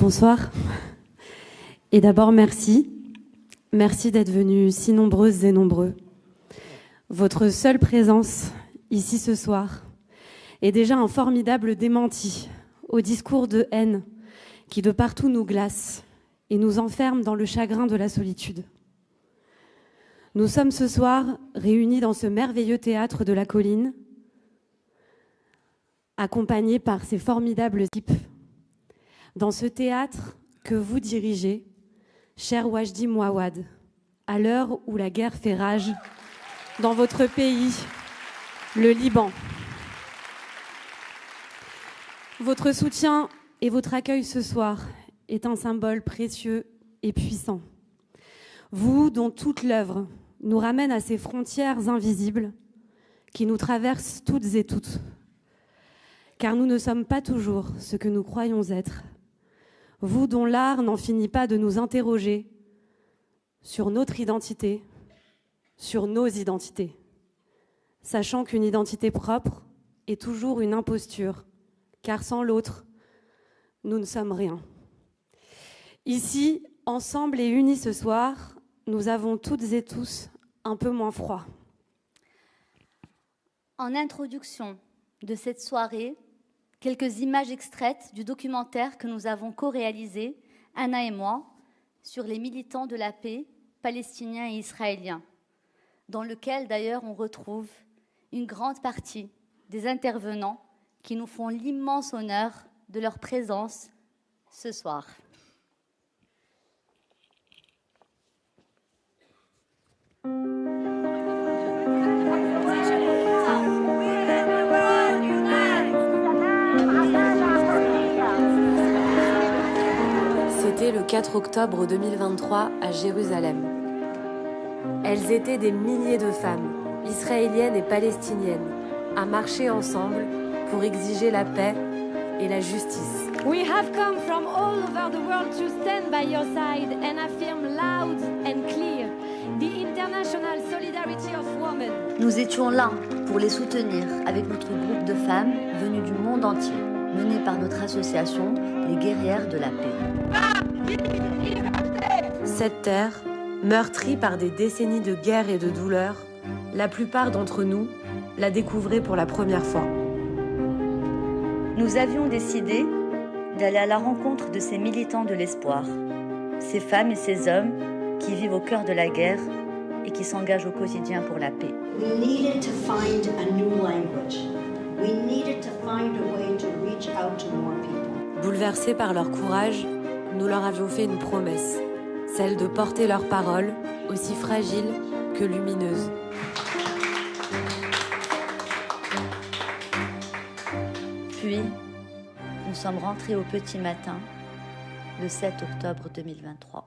Bonsoir. Et d'abord, merci. Merci d'être venus si nombreuses et nombreux. Votre seule présence ici ce soir est déjà un formidable démenti au discours de haine qui de partout nous glace et nous enferme dans le chagrin de la solitude. Nous sommes ce soir réunis dans ce merveilleux théâtre de la Colline, accompagnés par ces formidables équipes. Dans ce théâtre que vous dirigez, cher Wajdi Mouawad, à l'heure où la guerre fait rage dans votre pays, le Liban. Votre soutien et votre accueil ce soir est un symbole précieux et puissant. Vous, dont toute l'œuvre nous ramène à ces frontières invisibles qui nous traversent toutes et toutes. Car nous ne sommes pas toujours ce que nous croyons être. Vous dont l'art n'en finit pas de nous interroger sur notre identité, sur nos identités, sachant qu'une identité propre est toujours une imposture, car sans l'autre, nous ne sommes rien. Ici, ensemble et unis ce soir, nous avons toutes et tous un peu moins froid. En introduction de cette soirée, quelques images extraites du documentaire que nous avons co-réalisé, Anna et moi, sur les militants de la paix, palestiniens et israéliens, dans lequel d'ailleurs on retrouve une grande partie des intervenants qui nous font l'immense honneur de leur présence ce soir. C'était le 4 octobre 2023 à Jérusalem. Elles étaient des milliers de femmes, israéliennes et palestiniennes, à marcher ensemble pour exiger la paix et la justice. We have come from all over the world to stand by your side and affirm loud and clear the international solidarity of women. Nous étions là pour les soutenir avec notre groupe de femmes venues du monde entier, mené par notre association Les Guerrières de la Paix. Cette terre, meurtrie par des décennies de guerre et de douleur, la plupart d'entre nous la découvraient pour la première fois. Nous avions décidé d'aller à la rencontre de ces militants de l'espoir, ces femmes et ces hommes qui vivent au cœur de la guerre et qui s'engagent au quotidien pour la paix. We needed to find a new language. We needed to find a way to reach out to more people. Bouleversés par leur courage, nous leur avions fait une promesse, celle de porter leurs paroles, aussi fragiles que lumineuses. Puis, nous sommes rentrés au petit matin, le 7 octobre 2023.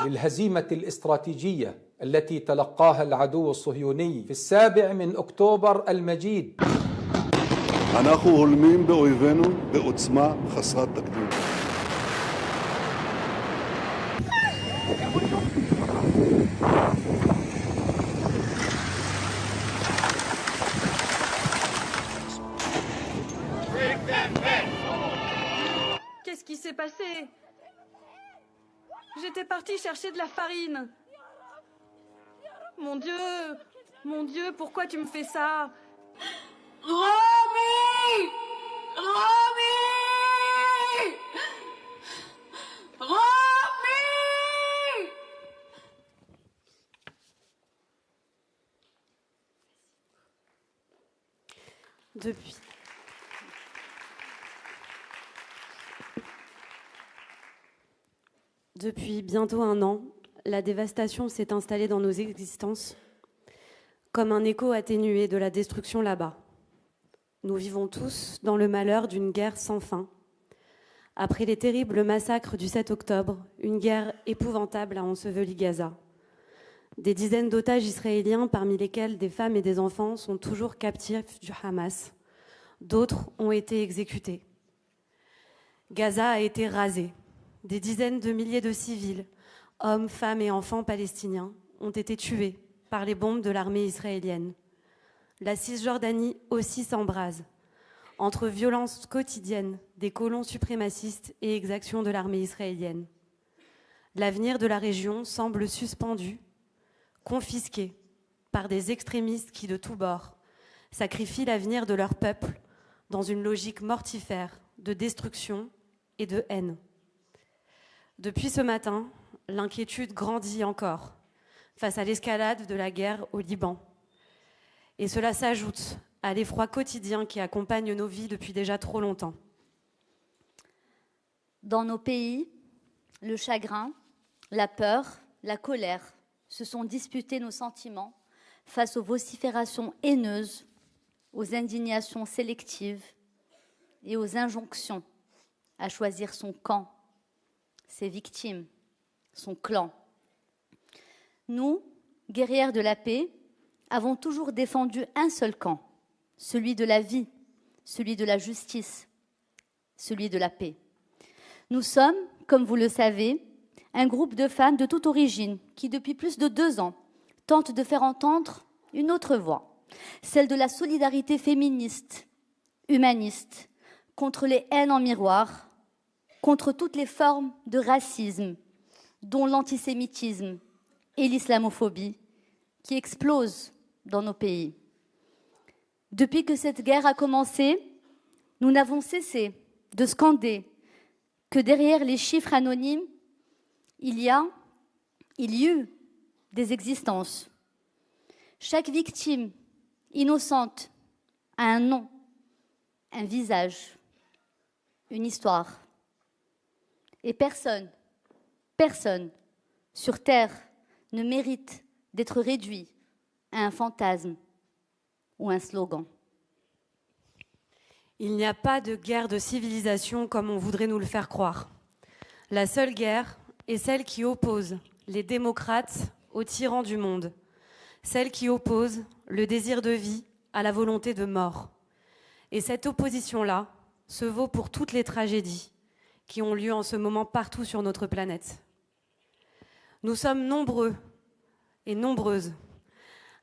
للهزيمة الاستراتيجية التي تلقاها العدو الصهيوني في 7 أكتوبر المجيد. אנחנו הולמים באויבינו בעוצמה חסרת תקדים. Qu'est-ce qui s'est passé? J'étais partie chercher de la farine. Mon Dieu, pourquoi tu me fais ça? Rami! Rami! Rami! Depuis bientôt un an, la dévastation s'est installée dans nos existences comme un écho atténué de la destruction là-bas. Nous vivons tous dans le malheur d'une guerre sans fin. Après les terribles massacres du 7 octobre, une guerre épouvantable a enseveli Gaza. Des dizaines d'otages israéliens, parmi lesquels des femmes et des enfants, sont toujours captifs du Hamas. D'autres ont été exécutés. Gaza a été rasée. des dizaines de milliers de civils, hommes, femmes et enfants palestiniens, ont été tués par les bombes de l'armée israélienne. La Cisjordanie aussi s'embrase, entre violences quotidiennes des colons suprémacistes et exactions de l'armée israélienne. L'avenir de la région semble suspendu, confisqué par des extrémistes qui, de tous bords, sacrifient l'avenir de leur peuple dans une logique mortifère de destruction et de haine. Depuis ce matin, l'inquiétude grandit encore face à l'escalade de la guerre au Liban. Et cela s'ajoute à l'effroi quotidien qui accompagne nos vies depuis déjà trop longtemps. Dans nos pays, le chagrin, la peur, la colère se sont disputés nos sentiments face aux vociférations haineuses, aux indignations sélectives et aux injonctions à choisir son camp, ses victimes, son clan. Nous, guerrières de la paix, avons toujours défendu un seul camp, celui de la vie, celui de la justice, celui de la paix. Nous sommes, comme vous le savez, un groupe de femmes de toute origine qui, depuis plus de 2 ans, tentent de faire entendre une autre voix, celle de la solidarité féministe, humaniste, contre les haines en miroir, contre toutes les formes de racisme, dont l'antisémitisme et l'islamophobie, qui explosent dans nos pays. Depuis que cette guerre a commencé, nous n'avons cessé de scander que derrière les chiffres anonymes, il y a eu des existences. Chaque victime innocente a un nom, un visage, une histoire. Et personne sur Terre ne mérite d'être réduit à un fantasme ou un slogan. Il n'y a pas de guerre de civilisation comme on voudrait nous le faire croire. La seule guerre est celle qui oppose les démocrates aux tyrans du monde, celle qui oppose le désir de vie à la volonté de mort. Et cette opposition-là se vaut pour toutes les tragédies qui ont lieu en ce moment partout sur notre planète. Nous sommes nombreux et nombreuses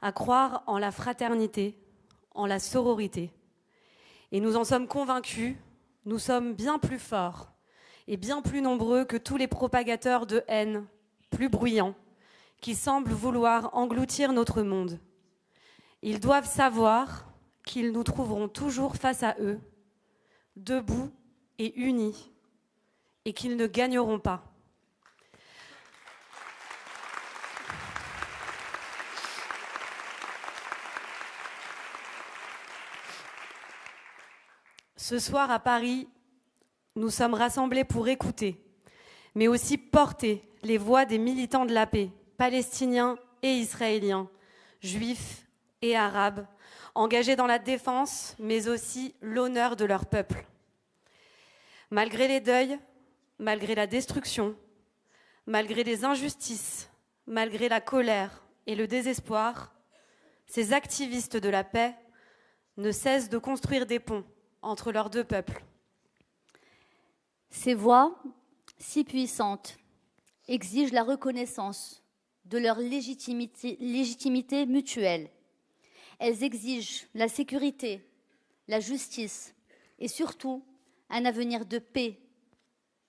à croire en la fraternité, en la sororité. Et nous en sommes convaincus, nous sommes bien plus forts et bien plus nombreux que tous les propagateurs de haine, plus bruyants, qui semblent vouloir engloutir notre monde. Ils doivent savoir qu'ils nous trouveront toujours face à eux, debout et unis, et qu'ils ne gagneront pas. Ce soir à Paris, nous sommes rassemblés pour écouter, mais aussi porter les voix des militants de la paix, palestiniens et israéliens, juifs et arabes, engagés dans la défense, mais aussi l'honneur de leur peuple. Malgré les deuils, malgré la destruction, malgré les injustices, malgré la colère et le désespoir, ces activistes de la paix ne cessent de construire des ponts entre leurs 2 peuples. Ces voix, si puissantes, exigent la reconnaissance de leur légitimité mutuelle. Elles exigent la sécurité, la justice et surtout un avenir de paix,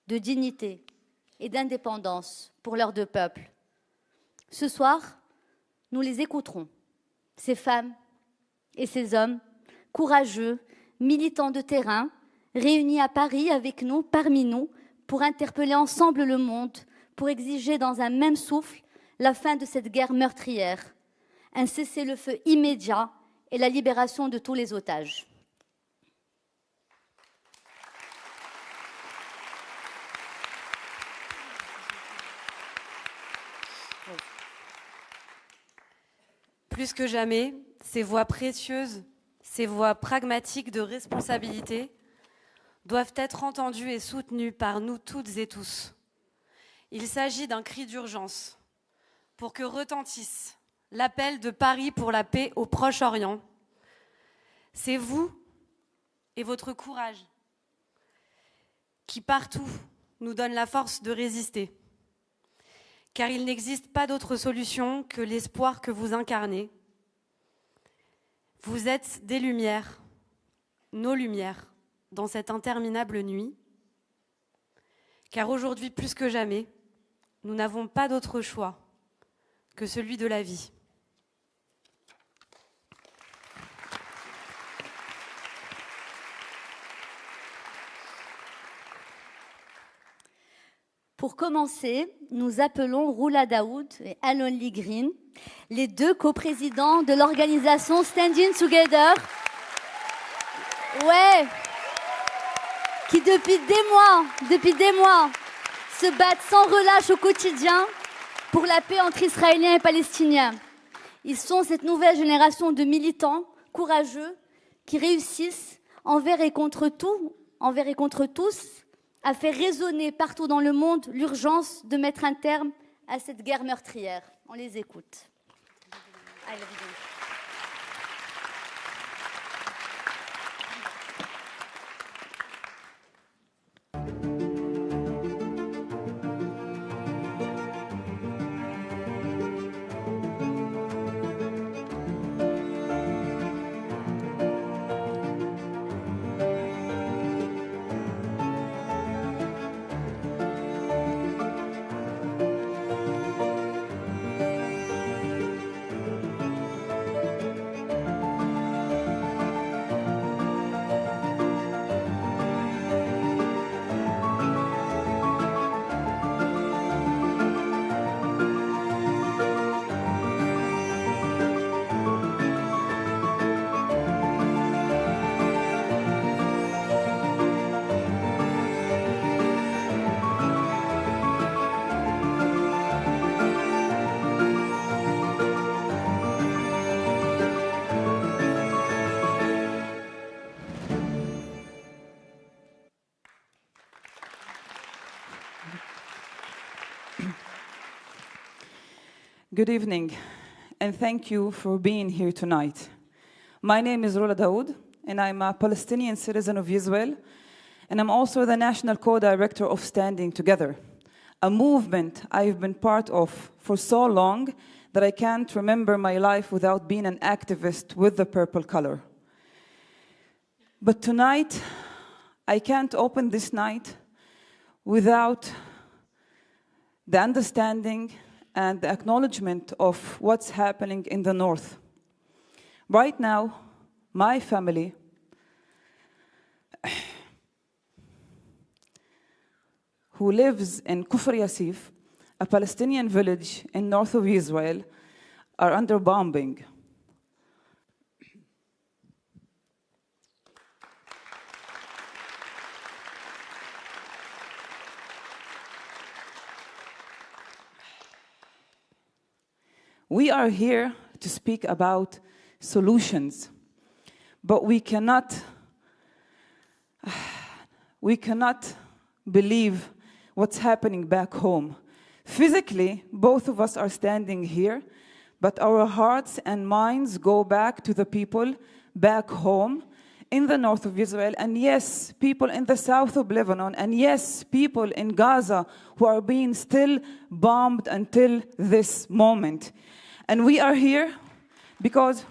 de dignité et d'indépendance pour leurs 2 peuples. Ce soir, nous les écouterons, ces femmes et ces hommes courageux, militants de terrain, réunis à Paris avec nous, parmi nous, pour interpeller ensemble le monde, pour exiger dans un même souffle la fin de cette guerre meurtrière, un cessez-le-feu immédiat et la libération de tous les otages. Plus que jamais, ces voix précieuses, ces voix pragmatiques de responsabilité doivent être entendues et soutenues par nous toutes et tous. Il s'agit d'un cri d'urgence pour que retentisse l'appel de Paris pour la paix au Proche-Orient. C'est vous et votre courage qui partout nous donne la force de résister. Car il n'existe pas d'autre solution que l'espoir que vous incarnez. Vous êtes des lumières, nos lumières, dans cette interminable nuit. Car aujourd'hui, plus que jamais, nous n'avons pas d'autre choix que celui de la vie. Pour commencer, nous appelons Roula Daoud et Alon-Lee Green, les deux coprésidents de l'organisation Standing Together, qui depuis des mois, se battent sans relâche au quotidien pour la paix entre Israéliens et Palestiniens. Ils sont cette nouvelle génération de militants courageux qui réussissent envers et contre tous, à faire résonner partout dans le monde l'urgence de mettre un terme à cette guerre meurtrière. On les écoute. Allez, Good evening, and thank you for being here tonight. My name is Roula Daoud, and I'm a Palestinian citizen of Israel, and I'm also the national co-director of Standing Together, a movement I've been part of for so long that I can't remember my life without being an activist with the purple color. But tonight, I can't open this night without the understanding and the acknowledgement of what's happening in the north. Right now, my family who lives in Kufr Yasif, a Palestinian village in north of Israel, are under bombing. We are here to speak about solutions, but we cannot believe what's happening back home. Physically, both of us are standing here, but our hearts and minds go back to the people back home in the north of Israel, and yes, people in the south of Lebanon, and yes, people in Gaza who are being still bombed until this moment. And we are here because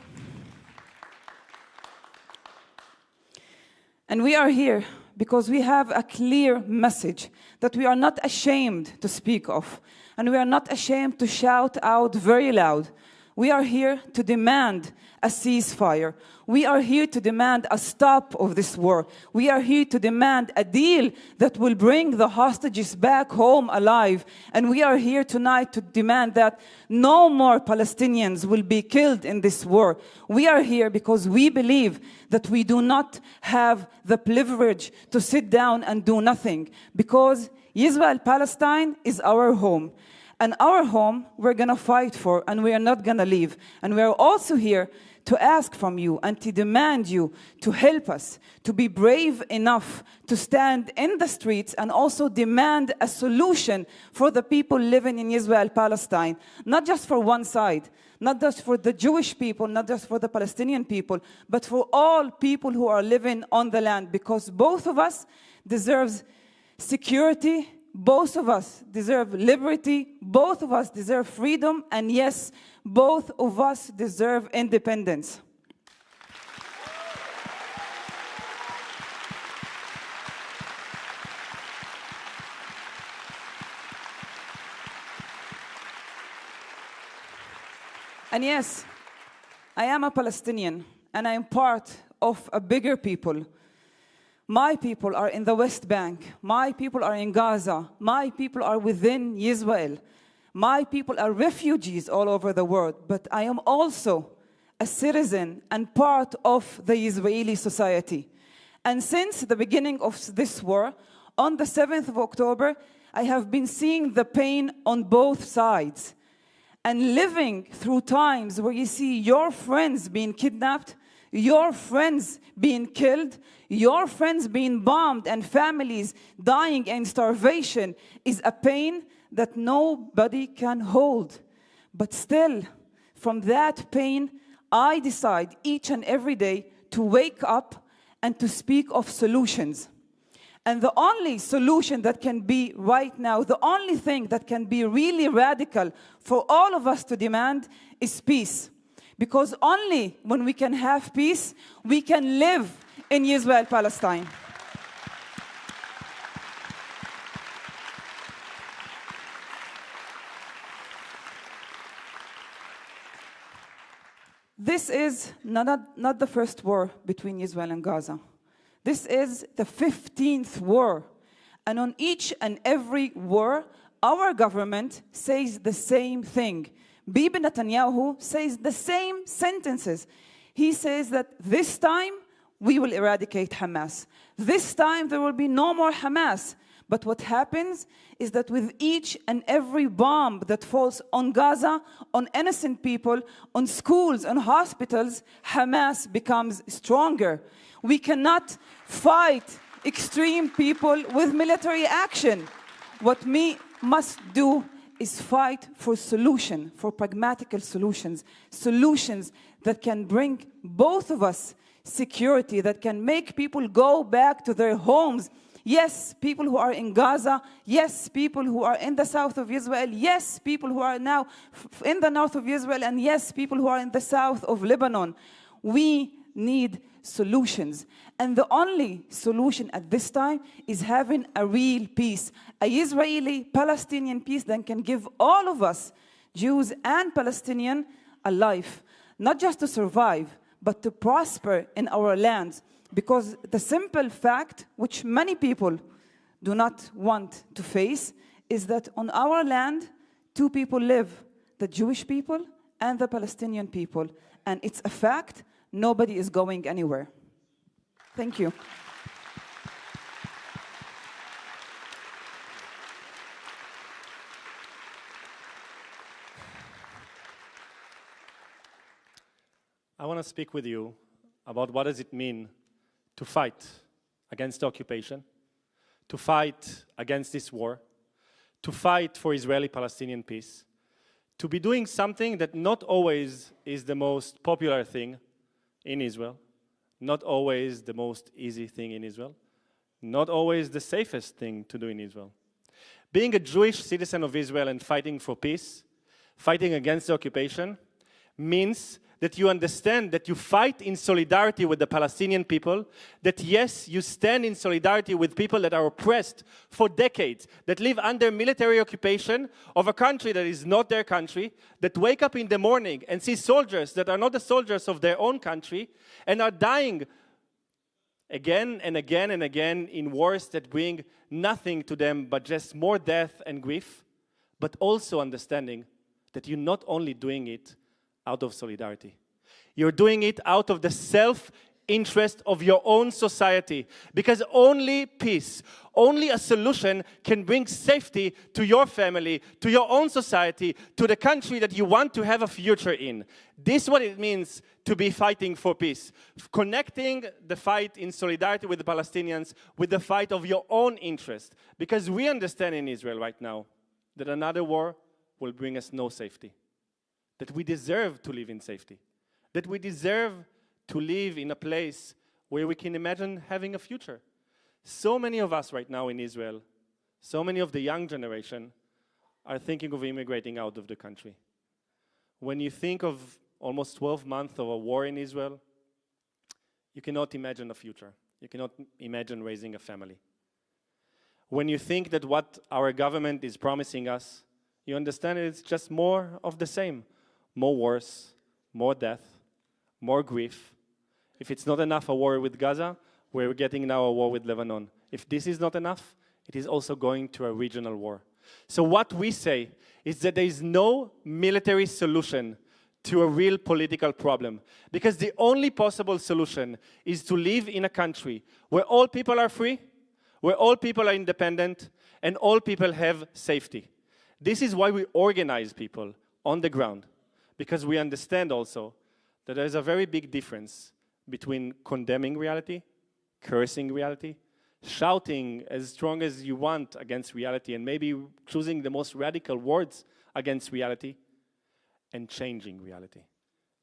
we have a clear message that we are not ashamed to speak of, and we are not ashamed to shout out very loud. We are here to demand a ceasefire. We are here to demand a stop of this war. We are here to demand a deal that will bring the hostages back home alive. And we are here tonight to demand that no more Palestinians will be killed in this war. We are here because we believe that we do not have the privilege to sit down and do nothing, because Israel, Palestine is our home. And our home, we're going to fight for, and we are not going to leave. And we are also here to ask from you and to demand you to help us, to be brave enough to stand in the streets and also demand a solution for the people living in Israel, Palestine. Not just for one side, not just for the Jewish people, not just for the Palestinian people, but for all people who are living on the land, because both of us deserve security both of us deserve liberty, both of us deserve freedom, and yes, both of us deserve independence. And yes, I am a Palestinian, and I am part of a bigger people. My people are in the West Bank. My people are in Gaza. My people are within Israel. My people are refugees all over the world. But I am also a citizen and part of the Israeli society. And since the beginning of this war, on the 7th of October, I have been seeing the pain on both sides. And living through times where you see your friends being kidnapped, your friends being killed, your friends being bombed, and families dying in starvation is a pain that nobody can hold. But still, from that pain, I decide each and every day to wake up and to speak of solutions. And the only solution that can be right now, the only thing that can be really radical for all of us to demand is peace. Because only when we can have peace, we can live in Israel, Palestine. This is not the first war between Israel and Gaza. This is the 15th war. And on each and every war, our government says the same thing. Bibi Netanyahu says the same sentences. He says that this time we will eradicate Hamas. This time there will be no more Hamas. But what happens is that with each and every bomb that falls on Gaza, on innocent people, on schools, on hospitals, Hamas becomes stronger. We cannot fight extreme people with military action. What we must do is fight for solution, for pragmatical solutions, solutions that can bring both of us security, that can make people go back to their homes. Yes, people who are in Gaza. Yes, people who are in the south of Israel. Yes, people who are now in the north of Israel. And yes, people who are in the south of Lebanon. We need solutions. And the only solution at this time is having a real peace, a Israeli-Palestinian peace that can give all of us, Jews and Palestinians, a life, not just to survive, but to prosper in our lands. Because the simple fact, which many people do not want to face, is that on our land, two people live, the Jewish people and the Palestinian people. And it's a fact. Nobody is going anywhere. Thank you. I want to speak with you about what does it mean to fight against the occupation, to fight against this war, to fight for Israeli-Palestinian peace, to be doing something that not always is the most popular thing in Israel, not always the most easy thing in Israel, not always the safest thing to do in Israel. Being a Jewish citizen of Israel and fighting for peace, fighting against the occupation, means that you understand that you fight in solidarity with the Palestinian people, that yes, you stand in solidarity with people that are oppressed for decades, that live under military occupation of a country that is not their country, that wake up in the morning and see soldiers that are not the soldiers of their own country and are dying again and again and again in wars that bring nothing to them but just more death and grief, but also understanding that you're not only doing it out of solidarity. You're doing it out of the self-interest of your own society, because only peace, only a solution can bring safety to your family, to your own society, to the country that you want to have a future in. This is what it means to be fighting for peace. Connecting the fight in solidarity with the Palestinians with the fight of your own interest. Because we understand in Israel right now that another war will bring us no safety. That we deserve to live in safety. That we deserve to live in a place where we can imagine having a future. So many of us right now in Israel So many of the young generation are thinking of immigrating out of the country. When you think of almost 12 months of a war in Israel, you cannot imagine a future. You cannot imagine raising a family. When you think that what our government is promising us, you understand it's just more of the same. More wars, more death, more grief. If it's not enough a war with Gaza, we're getting now a war with Lebanon. If this is not enough, it is also going to a regional war. So what we say is that there is no military solution to a real political problem. Because the only possible solution is to live in a country where all people are free, where all people are independent, and all people have safety. This is why we organize people on the ground. Because we understand also that there is a very big difference between condemning reality, cursing reality, shouting as strong as you want against reality, and maybe choosing the most radical words against reality, and changing reality.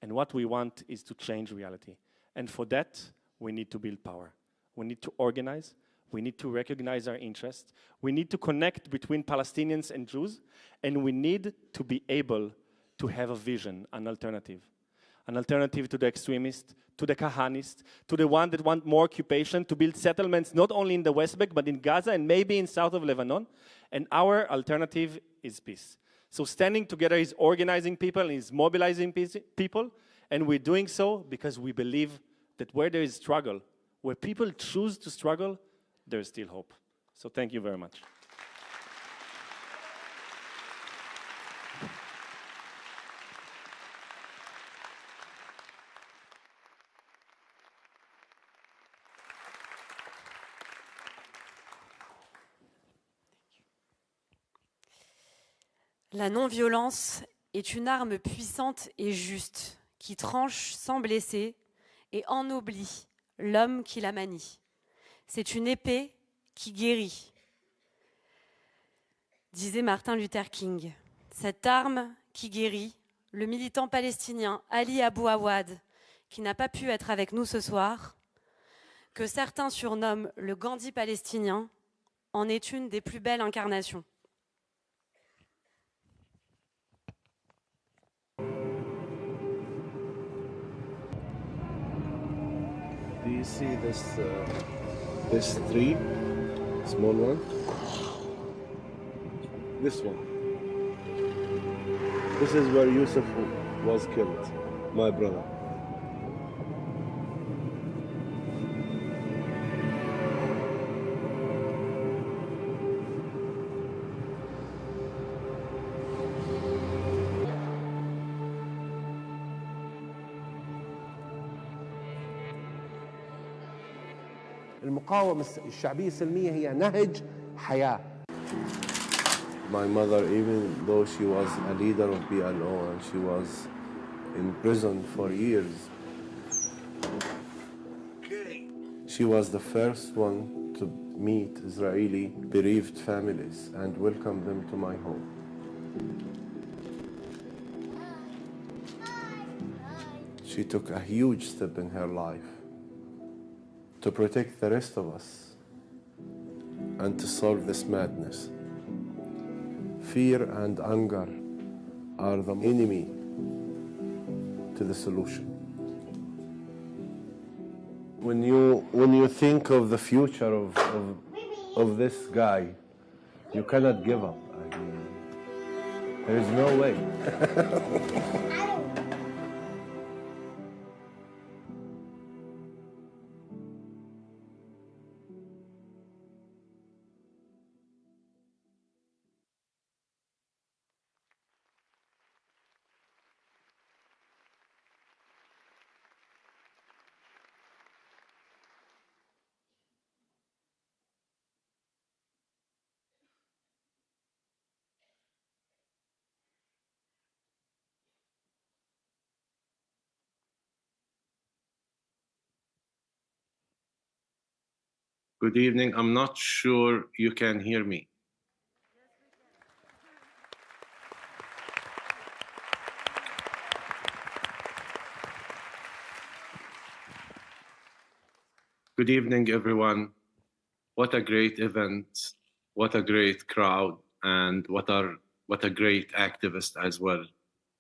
And what we want is to change reality. And for that, we need to build power. We need to organize. We need to recognize our interests. We need to connect between Palestinians and Jews. And we need to be able to have a vision, an alternative to the extremist, to the Kahanist, to the one that want more occupation, to build settlements not only in the West Bank, but in Gaza and maybe in south of Lebanon. And our alternative is peace. So standing together is organizing people, is mobilizing people, and we're doing so because we believe that where there is struggle, where people choose to struggle, there is still hope. So thank you very much. La non-violence est une arme puissante et juste qui tranche sans blesser et ennoblit l'homme qui la manie. C'est une épée qui guérit, disait Martin Luther King. Cette arme qui guérit, le militant palestinien Ali Abu Awad, qui n'a pas pu être avec nous ce soir, que certains surnomment le Gandhi palestinien, en est une des plus belles incarnations. Do you see this tree, small one? This one. This is where Yusuf was killed, my brother. المقاومة الشعبية السلمية هي نهج حياة. My mother, even though she was a leader of PLO and she was in prison for years, she was the first one to meet Israeli bereaved families and welcome them to my home. She took a huge step in her life to protect the rest of us and to solve this madness. Fear and anger are the enemy to the solution. When you think of the future of this guy, you cannot give up. I mean, there is no way. Good evening. I'm not sure you can hear me. Good evening, everyone. What a great event. what a great crowd, and what a great activist as well.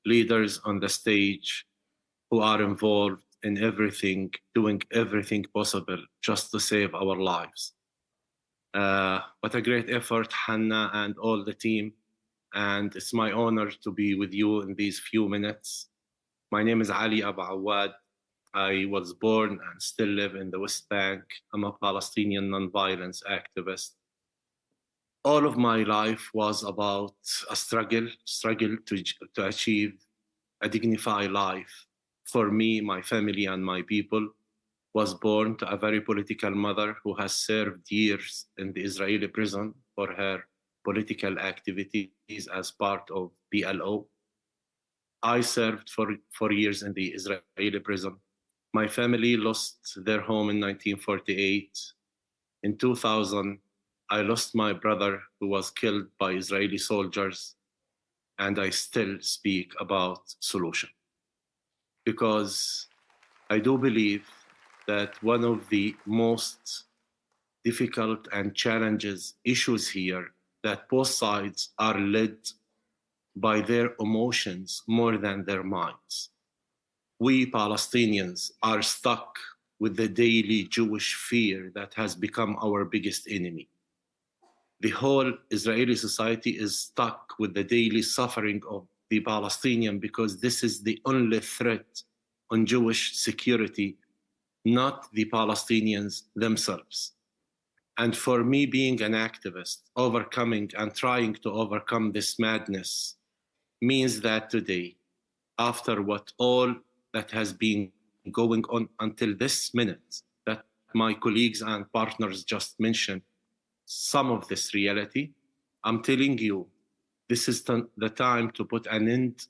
Leaders on the stage who are involved in everything, doing everything possible just to save our lives. What a great effort, Hannah and all the team. And it's my honor to be with you in these few minutes. My name is Ali Abu Awad. I was born and still live in the West Bank. I'm a Palestinian nonviolence activist. All of my life was about a struggle to achieve a dignified life. For me, my family, and my people. Was born to a very political mother who has served years in the Israeli prison for her political activities as part of PLO. I served for years in the Israeli prison. My family lost their home in 1948. In 2000, I lost my brother who was killed by Israeli soldiers, and I still speak about solution. Because I do believe that one of the most difficult and challenges issues here, that both sides are led by their emotions more than their minds. We Palestinians are stuck with the daily Jewish fear that has become our biggest enemy. The whole Israeli society is stuck with the daily suffering of the Palestinian, because this is the only threat on Jewish security, not the Palestinians themselves. And for me, being an activist, overcoming and trying to overcome this madness means that today, after what all that has been going on until this minute, that my colleagues and partners just mentioned, some of this reality, I'm telling you, this is the time to put an end,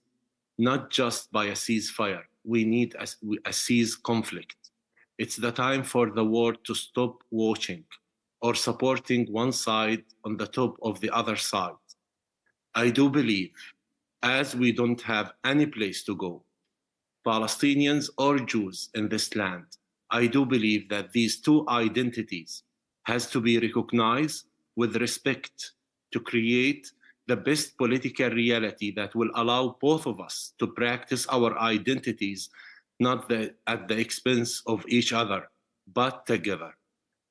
not just by a ceasefire. We need a cease conflict. It's the time for the world to stop watching or supporting one side on the top of the other side. I do believe, as we don't have any place to go, Palestinians or Jews in this land, I do believe that these two identities has to be recognized with respect to create the best political reality that will allow both of us to practice our identities, not at the expense of each other, but together.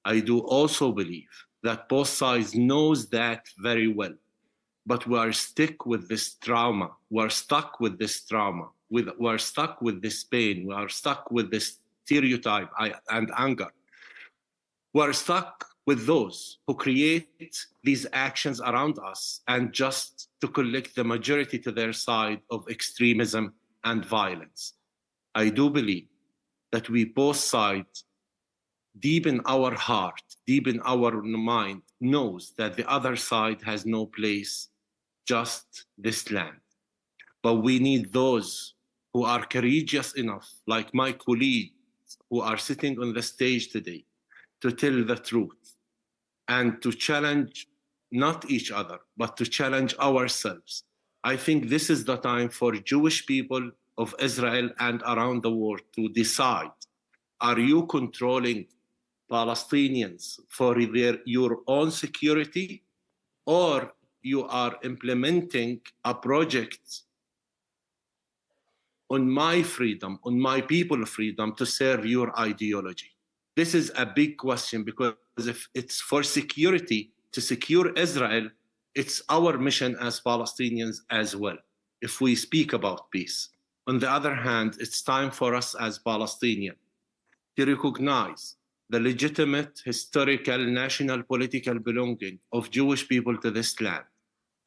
I do also believe that both sides knows that very well, but we are stuck with this trauma. We're stuck with this trauma. We're stuck with this pain. We are stuck with this stereotype and anger. We're stuck with those who create these actions around us and just to collect the majority to their side of extremism and violence. I do believe that we both sides, deep in our heart, deep in our mind, knows that the other side has no place, just this land. But we need those who are courageous enough, like my colleagues who are sitting on the stage today, to tell the truth and to challenge not each other, but to challenge ourselves. I think this is the time for Jewish people of Israel and around the world to decide, are you controlling Palestinians for your own security, or you are implementing a project on my freedom, on my people's freedom to serve your ideology? This is a big question, because if it's for security, to secure Israel, it's our mission as Palestinians as well, if we speak about peace. On the other hand, it's time for us as Palestinians to recognize the legitimate historical, national, political belonging of Jewish people to this land.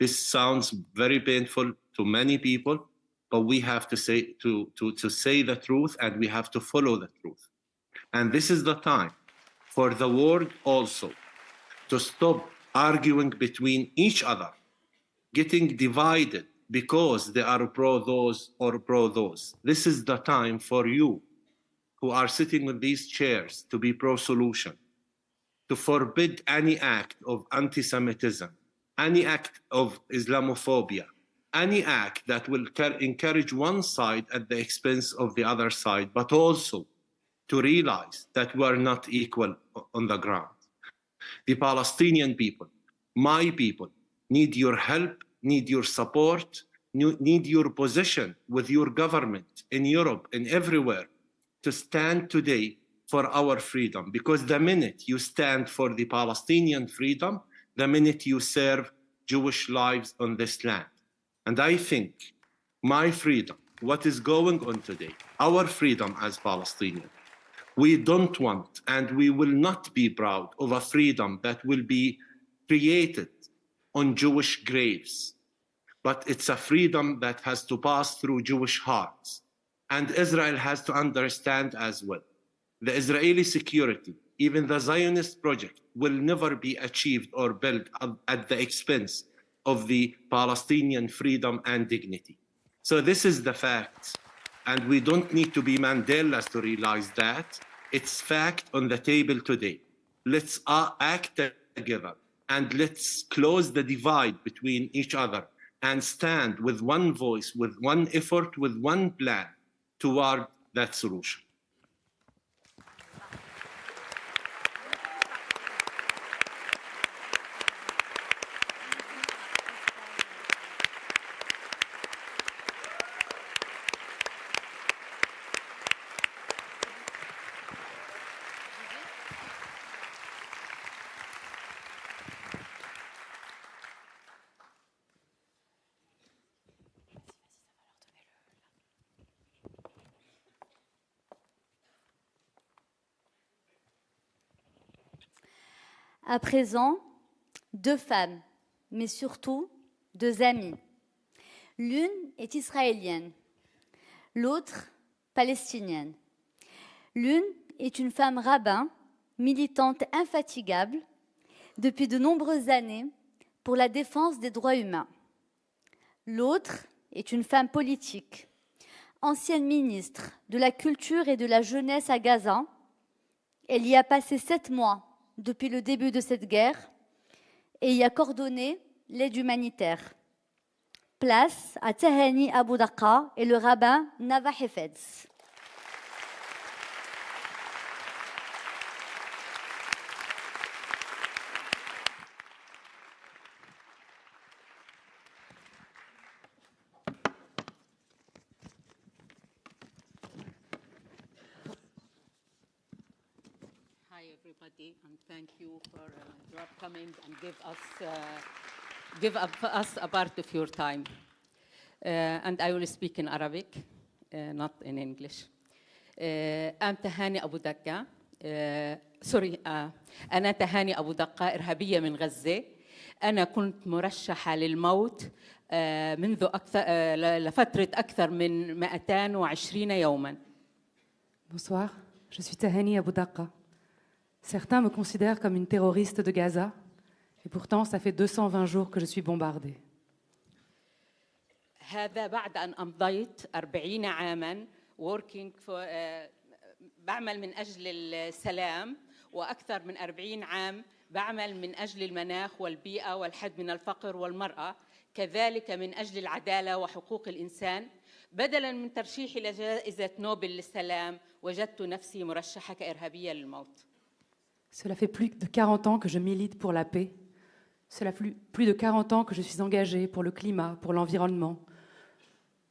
This sounds very painful to many people, but we have to say the truth, and we have to follow the truth. And this is the time for the world also to stop arguing between each other, getting divided because they are pro-those or pro-those. This is the time for you who are sitting in these chairs to be pro-solution, to forbid any act of anti-Semitism, any act of Islamophobia, any act that will encourage one side at the expense of the other side, but also to realize that we are not equal on the ground. The Palestinian people my people need your help, need your support, need your position with your government in Europe and everywhere to stand today for our freedom. Because the minute you stand for the Palestinian freedom, the minute you serve Jewish lives on this land. And I think my freedom, what is going on today, our freedom as Palestinians, we don't want and we will not be proud of a freedom that will be created on Jewish graves. But it's a freedom that has to pass through Jewish hearts. And Israel has to understand as well. The Israeli security, even the Zionist project, will never be achieved or built at the expense of the Palestinian freedom and dignity. So this is the fact. And we don't need to be Mandelas to realize that. It's fact on the table today. Let's act together and let's close the divide between each other and stand with one voice, with one effort, with one plan toward that solution. À présent, deux femmes, mais surtout deux amies. L'une est israélienne, l'autre palestinienne. L'une est une femme rabbin, militante infatigable depuis de nombreuses années pour la défense des droits humains. L'autre est une femme politique, ancienne ministre de la Culture et de la Jeunesse à Gaza. Elle y a passé 7 mois depuis le début de cette guerre et y a coordonné l'aide humanitaire. Place à Aziz Abu Sarah et le rabbin Nava Hafez. Everybody, and thank you for your coming and give us a part of your time. And I will speak in Arabic, not in English. أنا تهاني أبو دقة أنا تهاني أبو دقة إرهابية من غزة. أنا كنت مرشحة للموت منذ لفترة أكثر من 220 يوما. Bonsoir, je suis Tahani Abu Daqqa. Certains me considèrent comme une terroriste de Gaza, et pourtant, ça fait 220 jours que je suis bombardée. هذا بعد أن أمضيت 40 عاماً working for بعمل من أجل السلام وأكثر من 40 عام بعمل من أجل المناخ والبيئة والحد من الفقر والمرأة كذلك من أجل العدالة وحقوق الإنسان. بدلاً من ترشيحي لجائزة نوبل للسلام وجدت نفسي مرشحة كإرهابية للموت. Cela fait plus de 40 ans que je milite pour la paix. Cela fait plus de 40 ans que je suis engagée pour le climat, pour l'environnement,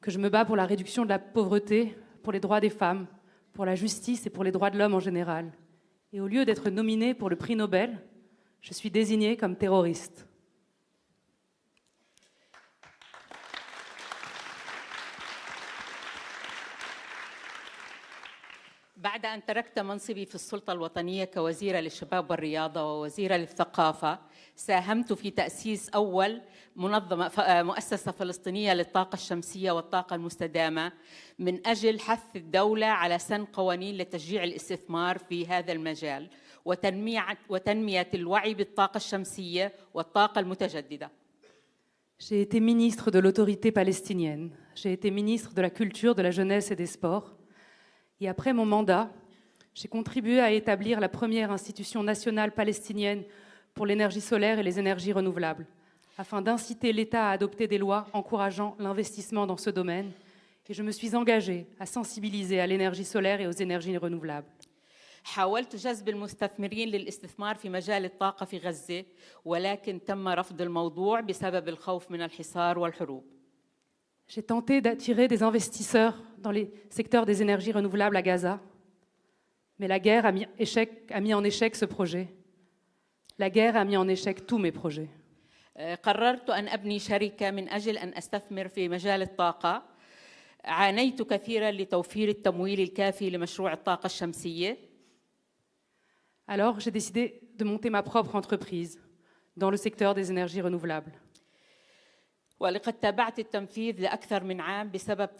que je me bats pour la réduction de la pauvreté, pour les droits des femmes, pour la justice et pour les droits de l'homme en général. Et au lieu d'être nominée pour le prix Nobel, je suis désignée comme terroriste. بعد أن تركت منصبي في السلطة الوطنية كوزيرة للشباب والرياضة ووزيرة للثقافة ساهمت في تأسيس أول مؤسسة فلسطينية للطاقة الشمسية والطاقة المستدامة من أجل حث الدولة على سن قوانين لتشجيع الاستثمار في هذا المجال وتنمية الوعي بالطاقة الشمسية والطاقة المتجددة. J'ai été ministre de l'autorité palestinienne. J'ai été ministre de la culture, de la jeunesse et des sports. Et après mon mandat, j'ai contribué à établir la première institution nationale palestinienne pour l'énergie solaire et les énergies renouvelables, afin d'inciter l'État à adopter des lois encourageant l'investissement dans ce domaine. Et je me suis engagée à sensibiliser à l'énergie solaire et aux énergies renouvelables. حاولت جذب المستثمرين للاستثمار في مجال الطاقة في غزة ولكن تم رفض الموضوع بسبب الخوف من الحصار والحروب. J'ai tenté d'attirer des investisseurs dans les secteurs des énergies renouvelables à Gaza, mais la guerre a mis en échec ce projet. La guerre a mis en échec tous mes projets. قررت أن أبني شركة من أجل أن أستثمر في مجال الطاقة. عانيت كثيراً لتوفير التمويل الكافي لمشروع الطاقة الشمسية. Alors, j'ai décidé de monter ma propre entreprise dans le secteur des énergies renouvelables. ولقد تابعت التنفيذ لأكثر من عام بسبب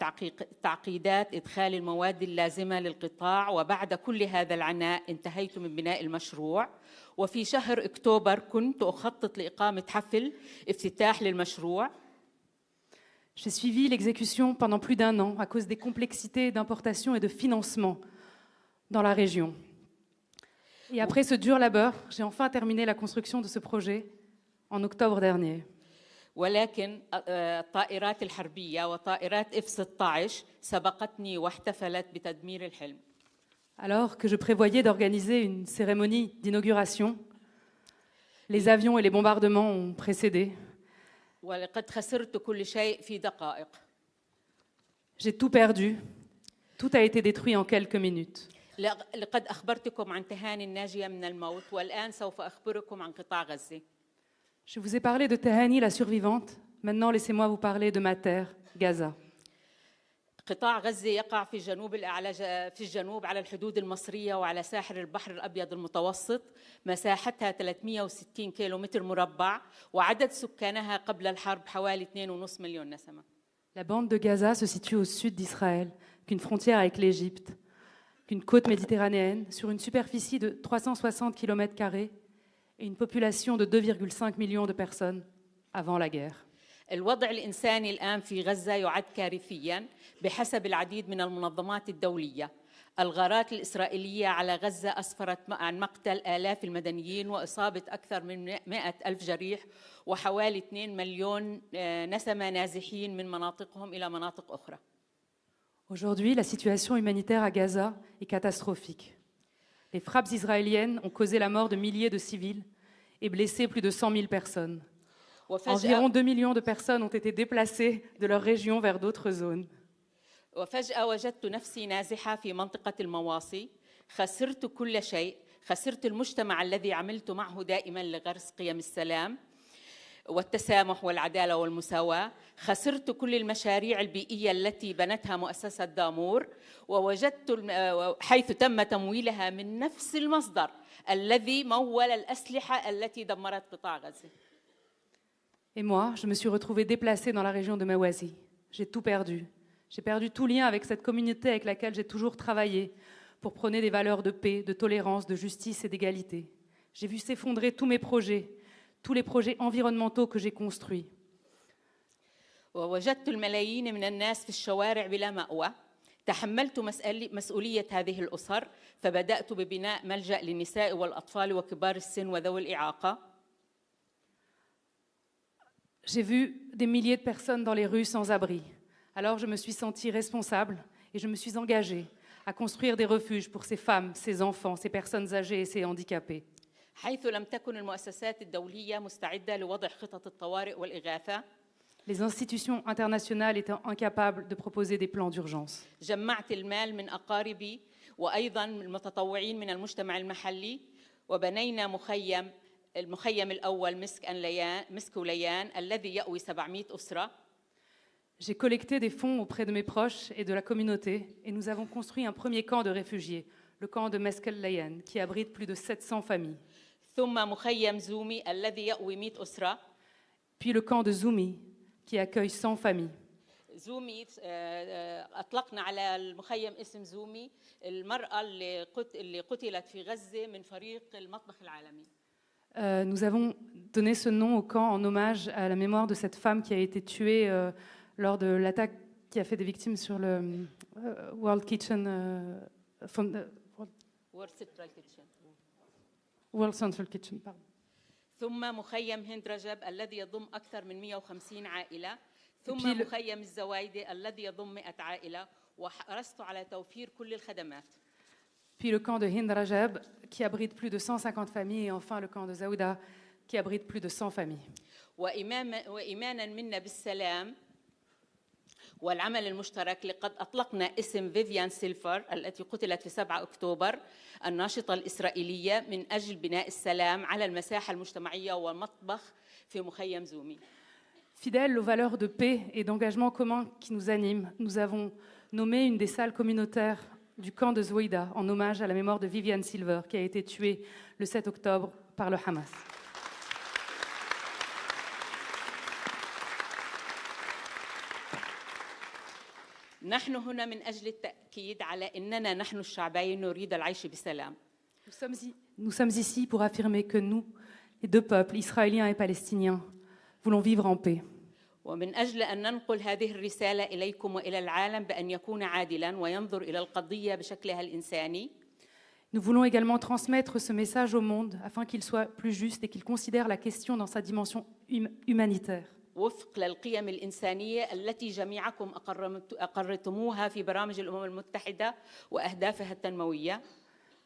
تعقيدات إدخال المواد اللازمة للقطاع وبعد كل هذا العناء انتهيت من بناء المشروع وفي شهر أكتوبر كنت أخطط لإقامة حفل افتتاح للمشروع. J'ai suivi l'exécution pendant plus d'un an à cause des complexités d'importation et de financement dans la région. Et après ce dur labeur, j'ai enfin terminé la construction de ce projet en octobre dernier. ولكن الطائرات الحربية وطائرات F-16 سبقتني واحتفلت بتدمير الحلم. Alors que je prévoyais d'organiser une cérémonie d'inauguration, les avions et les bombardements ont précédé. ولقد خسرت كل شيء في دقائق. J'ai tout perdu. Tout a été détruit en quelques minutes. لقد أخبرتكم عن تهاني الناجية من الموت والآن سوف أخبركم عن قطاع غزة. Je vous ai parlé de Tehani, la survivante. Maintenant, laissez-moi vous parler de ma terre, Gaza. قطاع غزة يقع في الجنوب على الحدود المصرية وعلى ساحل البحر الأبيض المتوسط. مساحتها 360 كيلومتر مربع وعدد سكانها قبل الحرب حوالي 2.5 مليون نسمة. La bande de Gaza se situe au sud d'Israël, qu'une frontière avec l'Égypte, qu'une côte méditerranéenne, sur une superficie de 360 km² et une population de 2,5 millions de personnes avant la guerre. الوضع الإنساني الآن في غزة يعد كارثياً بحسب العديد من المنظمات الدولية. الغارات الإسرائيلية على غزة أسفرت عن مقتل آلاف المدنيين وإصابة أكثر من 100,000 جريح وحوالي 2 مليون نسمة نازحين من مناطقهم إلى مناطق أخرى. Aujourd'hui, la situation humanitaire à Gaza est catastrophique. Les frappes israéliennes ont causé la mort de milliers de civils et blessé plus de 100 000 personnes. Environ 2 millions de personnes ont été déplacées de leur région vers d'autres zones. وفجأة وجدت نفسي نازحة في منطقة المواصي. خسرت كل شيء. خسرت المجتمع الذي عملت معه دائما لغرس قيم السلام والتسامح والعدالة والمساواة. خسرت كل المشاريع البيئية التي بنتها مؤسسة دامور ووجدت حيث تم تمويلها من نفس المصدر الذي مول الأسلحة التي دمرت قطاع غزة. Et moi, je me suis retrouvée déplacée dans la région de Maoz Inon. J'ai tout perdu. J'ai perdu tout lien avec cette communauté avec laquelle j'ai toujours travaillé pour prôner des valeurs de paix, de tolérance, de justice et d'égalité. J'ai vu s'effondrer tous mes projets, tous les projets environnementaux que j'ai construits. ووجدت الملايين من الناس في الشوارع بلا مأوى. تحملت مسؤولية هذه الأسر فبدأت ببناء ملجأ للنساء والأطفال وكبار السن وذوي الإعاقة. J'ai vu des milliers de personnes dans les rues sans abri. Alors je me suis sentie responsable et je me suis engagée à construire des refuges pour ces femmes, ces enfants, ces personnes âgées et ces handicapés. حيث لم تكن المؤسسات الدولية مستعدة لوضع خطط الطوارئ والإغاثة. Les institutions internationales étant incapables de proposer des plans d'urgence. جمعت المال من أقاربي وأيضاً المتطوعين من المجتمع المحلي وبنينا المخيم الأول مسك وليان الذي يأوي 700 أسرة. J'ai collecté des fonds auprès de mes proches et de la communauté et nous avons construit un premier camp de réfugiés, le camp de Meskel-Layan, qui abrite plus de 700 familles. ثم مخيم زومي الذي يأوي 100 أسرة. Puis le camp de Zoumi, qui accueille 100 familles. زومي أطلقنا على المخيم اسم زومي المرأة اللي قتلت في غزة من فريق المطبخ العالمي. Nous avons donné ce nom au camp en hommage à la mémoire de cette femme qui a été tuée lors de l'attaque qui a fait des victimes sur le World Central Kitchen. Pardon. ثم مخيم هند رجب الذي يضم أكثر من 150 عائلة. ثم مخيم الزوايدة الذي يضم 100 عائلة وحرصت على توفير كل الخدمات. puis le camp de Hind Rajab, qui abrite plus de 150 familles, et enfin le camp de Zaouda, qui abrite plus de 100 familles. وإيمانا منا بالسلام والعمل المشترك لقد أطلقنا اسم فيفيان سيلفر التي قتلت في 7 أكتوبر الناشطة الإسرائيلية من أجل بناء السلام على المساحة المجتمعية والمطبخ في مخيم زومي. Fidèles aux valeurs de paix et d'engagement commun qui nous animent, nous avons nommé une des salles communautaires du camp de Zaouda en hommage à la mémoire de Vivian Silver, qui a été tuée le 7 octobre par le Hamas. نحن هنا من أجل التأكيد على أننا نحن الشعبين نريد العيش بسلام. Nous sommes ici pour affirmer que nous, les deux peuples, israéliens et palestiniens, voulons vivre en paix. ومن أجل أن ننقل هذه الرسالة إليكم وإلى العالم بأن يكون عادلاً وينظر إلى القضية بشكلها الإنساني. Nous voulons également transmettre ce message au monde afin qu'il soit plus juste et qu'il considère la question dans sa dimension humanitaire. وفق للقيم الإنسانية التي جميعكم أقرتموها في برامج الأمم المتحدة وأهدافها التنموية.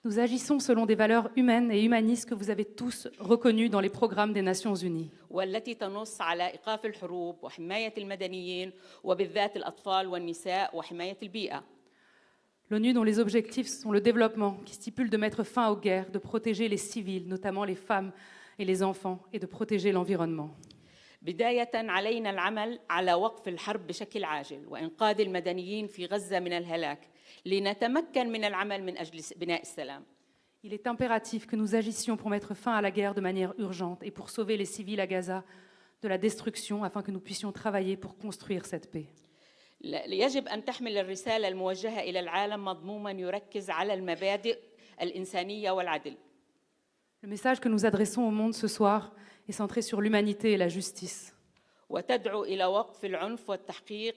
Nous agissons selon des valeurs humaines et humanistes que vous avez tous reconnues dans les programmes des Nations Unies. والتي تنص على إيقاف الحروب وحماية المدنيين وبالذات الأطفال والنساء وحماية البيئة. L'ONU, dont les objectifs sont le développement, qui stipule de mettre fin aux guerres, de protéger les civils, notamment les femmes et les enfants, et de protéger l'environnement. بداية علينا العمل على وقف الحرب بشكل عاجل وإنقاذ المدنيين في غزة من الهلاك لنتمكن من العمل من أجل بناء السلام. Il est impératif que nous agissions pour mettre fin à la guerre de manière urgente et pour sauver les civils à Gaza de la destruction afin que nous puissions travailler pour construire cette paix. يجب أن تحمل الرسالة الموجهة إلى العالم مضموما يركز على المبادئ الإنسانية والعدل. Le message que nous adressons au monde ce soir est centré sur l'humanité et la justice. وتدعو إلى وقف العنف والتحقيق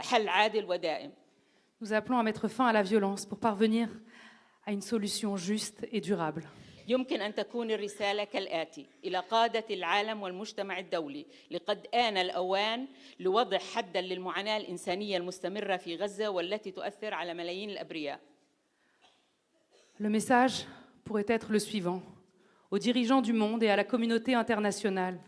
حل عادل ودائم. Nous appelons à mettre fin à la violence pour parvenir à une solution juste et durable. يمكن أن تكون الرسالة كالآتي: إلى قادة العالم والمجتمع الدولي، لقد آن الأوان لوضع حداً للمعاناة الإنسانية المستمرة في غزة والتي تؤثر على ملايين الأبرياء. Le message pourrait être le suivant: aux dirigeants du monde et à la communauté internationale,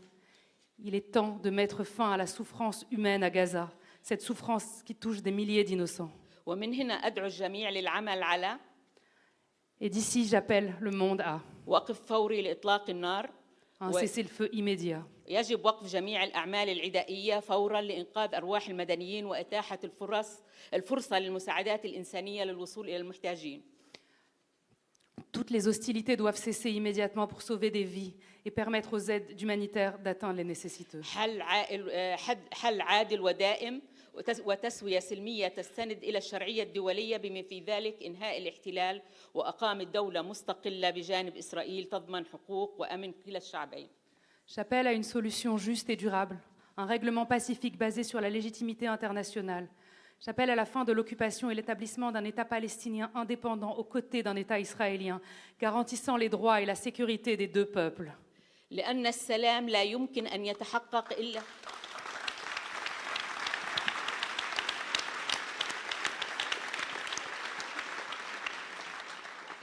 il est temps de mettre fin à la souffrance humaine à Gaza, cette souffrance qui touche des milliers d'innocents. ومن هنا أدعو الجميع للعمل على Et d'ici, j'appelle le monde à وقف فوري لإطلاق النار، un cessez-le-feu immédiat. يجب وقف جميع الأعمال العدائية فوراً لإنقاذ أرواح المدنيين وإتاحة الفرصة للمساعدات الإنسانية للوصول إلى المحتاجين. Toutes les hostilités doivent cesser immédiatement pour sauver des vies et permettre aux aides humanitaires d'atteindre les nécessiteux. حل عادل ودائم وتسوية سلمية تستند إلى الشرعية الدولية بما في ذلك إنهاء الاحتلال وإقامة دولة مستقلة بجانب إسرائيل تضمن حقوق وأمن كلا الشعبين. J'appelle à une solution juste et durable, un règlement pacifique basé sur la légitimité internationale. J'appelle à la fin de l'occupation et l'établissement d'un État palestinien indépendant aux côtés d'un État israélien, garantissant les droits et la sécurité des deux peuples. لأن السلام لا يمكن أن يتحقق إلا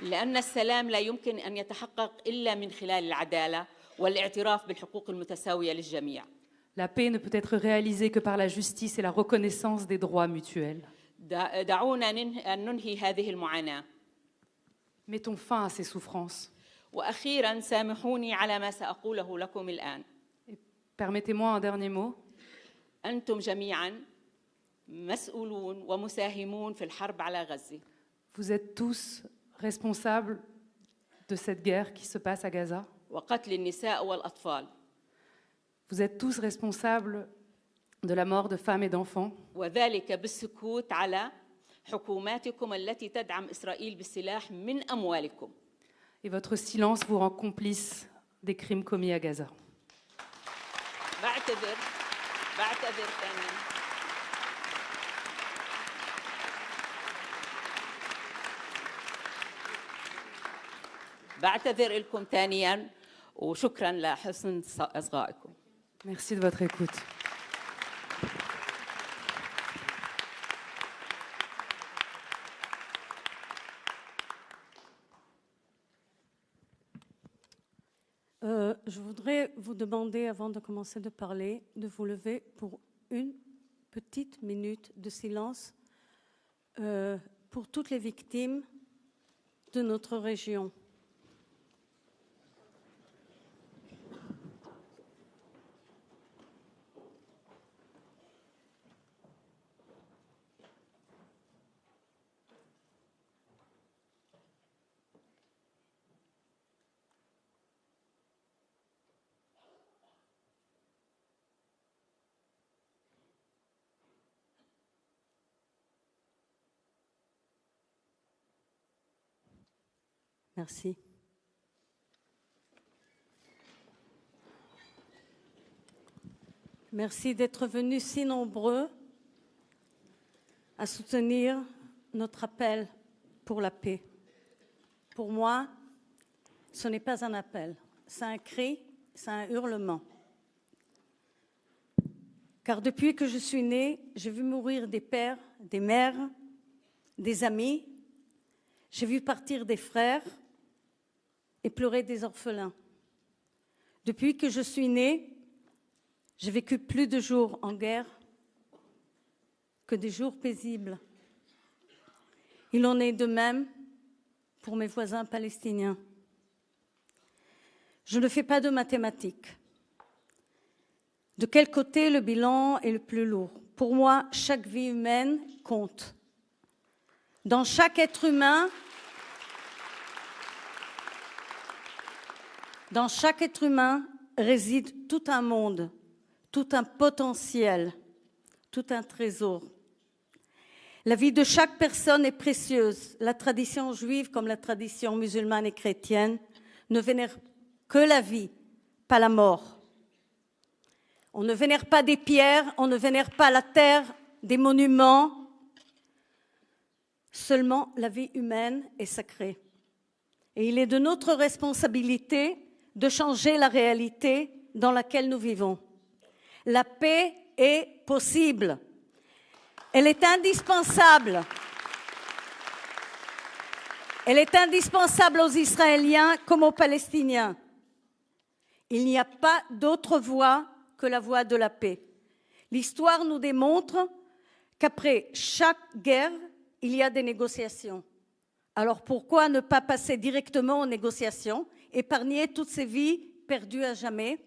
لأن السلام لا يمكن أن يتحقق إلا من خلال العدالة والاعتراف بالحقوق المتساوية للجميع. La paix ne peut être réalisée que par la justice et la reconnaissance des droits mutuels. دعونا أن ننهي هذه المعاناة. Mettons fin à ces souffrances. وأخيراً سامحوني على ما سأقوله لكم الآن. Permettez-moi un dernier mot. أنتم جميعاً مسؤولون ومساهمون في الحرب على غزة. Vous êtes tous responsables de cette guerre qui se passe à Gaza. وقتل النساء والأطفال. Vous êtes tous responsables de la mort de femmes et d'enfants. وذلك بالسكوت على حكوماتكم التي تدعم إسرائيل بالسلاح من أموالكم. Et votre silence vous rend complice des crimes commis à Gaza. بعتذر ثانياً. بعتذر لكم ثانياً وشكراً لحسن إصغائكم. Merci de votre écoute. Je voudrais vous demander, avant de commencer de parler, de vous lever pour une petite minute de silence pour toutes les victimes de notre région. Merci. Merci d'être venus si nombreux à soutenir notre appel pour la paix. Pour moi, ce n'est pas un appel, c'est un cri, c'est un hurlement. Car depuis que je suis née, j'ai vu mourir des pères, des mères, des amis, j'ai vu partir des frères et pleurer des orphelins. Depuis que je suis née, j'ai vécu plus de jours en guerre que des jours paisibles. Il en est de même pour mes voisins palestiniens. Je ne fais pas de mathématiques. De quel côté le bilan est le plus lourd? Pour moi, chaque vie humaine compte. Dans chaque être humain, réside tout un monde, tout un potentiel, tout un trésor. La vie de chaque personne est précieuse. La tradition juive, comme la tradition musulmane et chrétienne, ne vénère que la vie, pas la mort. On ne vénère pas des pierres, on ne vénère pas la terre, des monuments. Seulement, la vie humaine est sacrée. Et il est de notre responsabilité de changer la réalité dans laquelle nous vivons. La paix est possible. Elle est indispensable. Elle est indispensable aux Israéliens comme aux Palestiniens. Il n'y a pas d'autre voie que la voie de la paix. L'histoire nous démontre qu'après chaque guerre, il y a des négociations. Alors pourquoi ne pas passer directement aux négociations, épargner toutes ces vies perdues à jamais?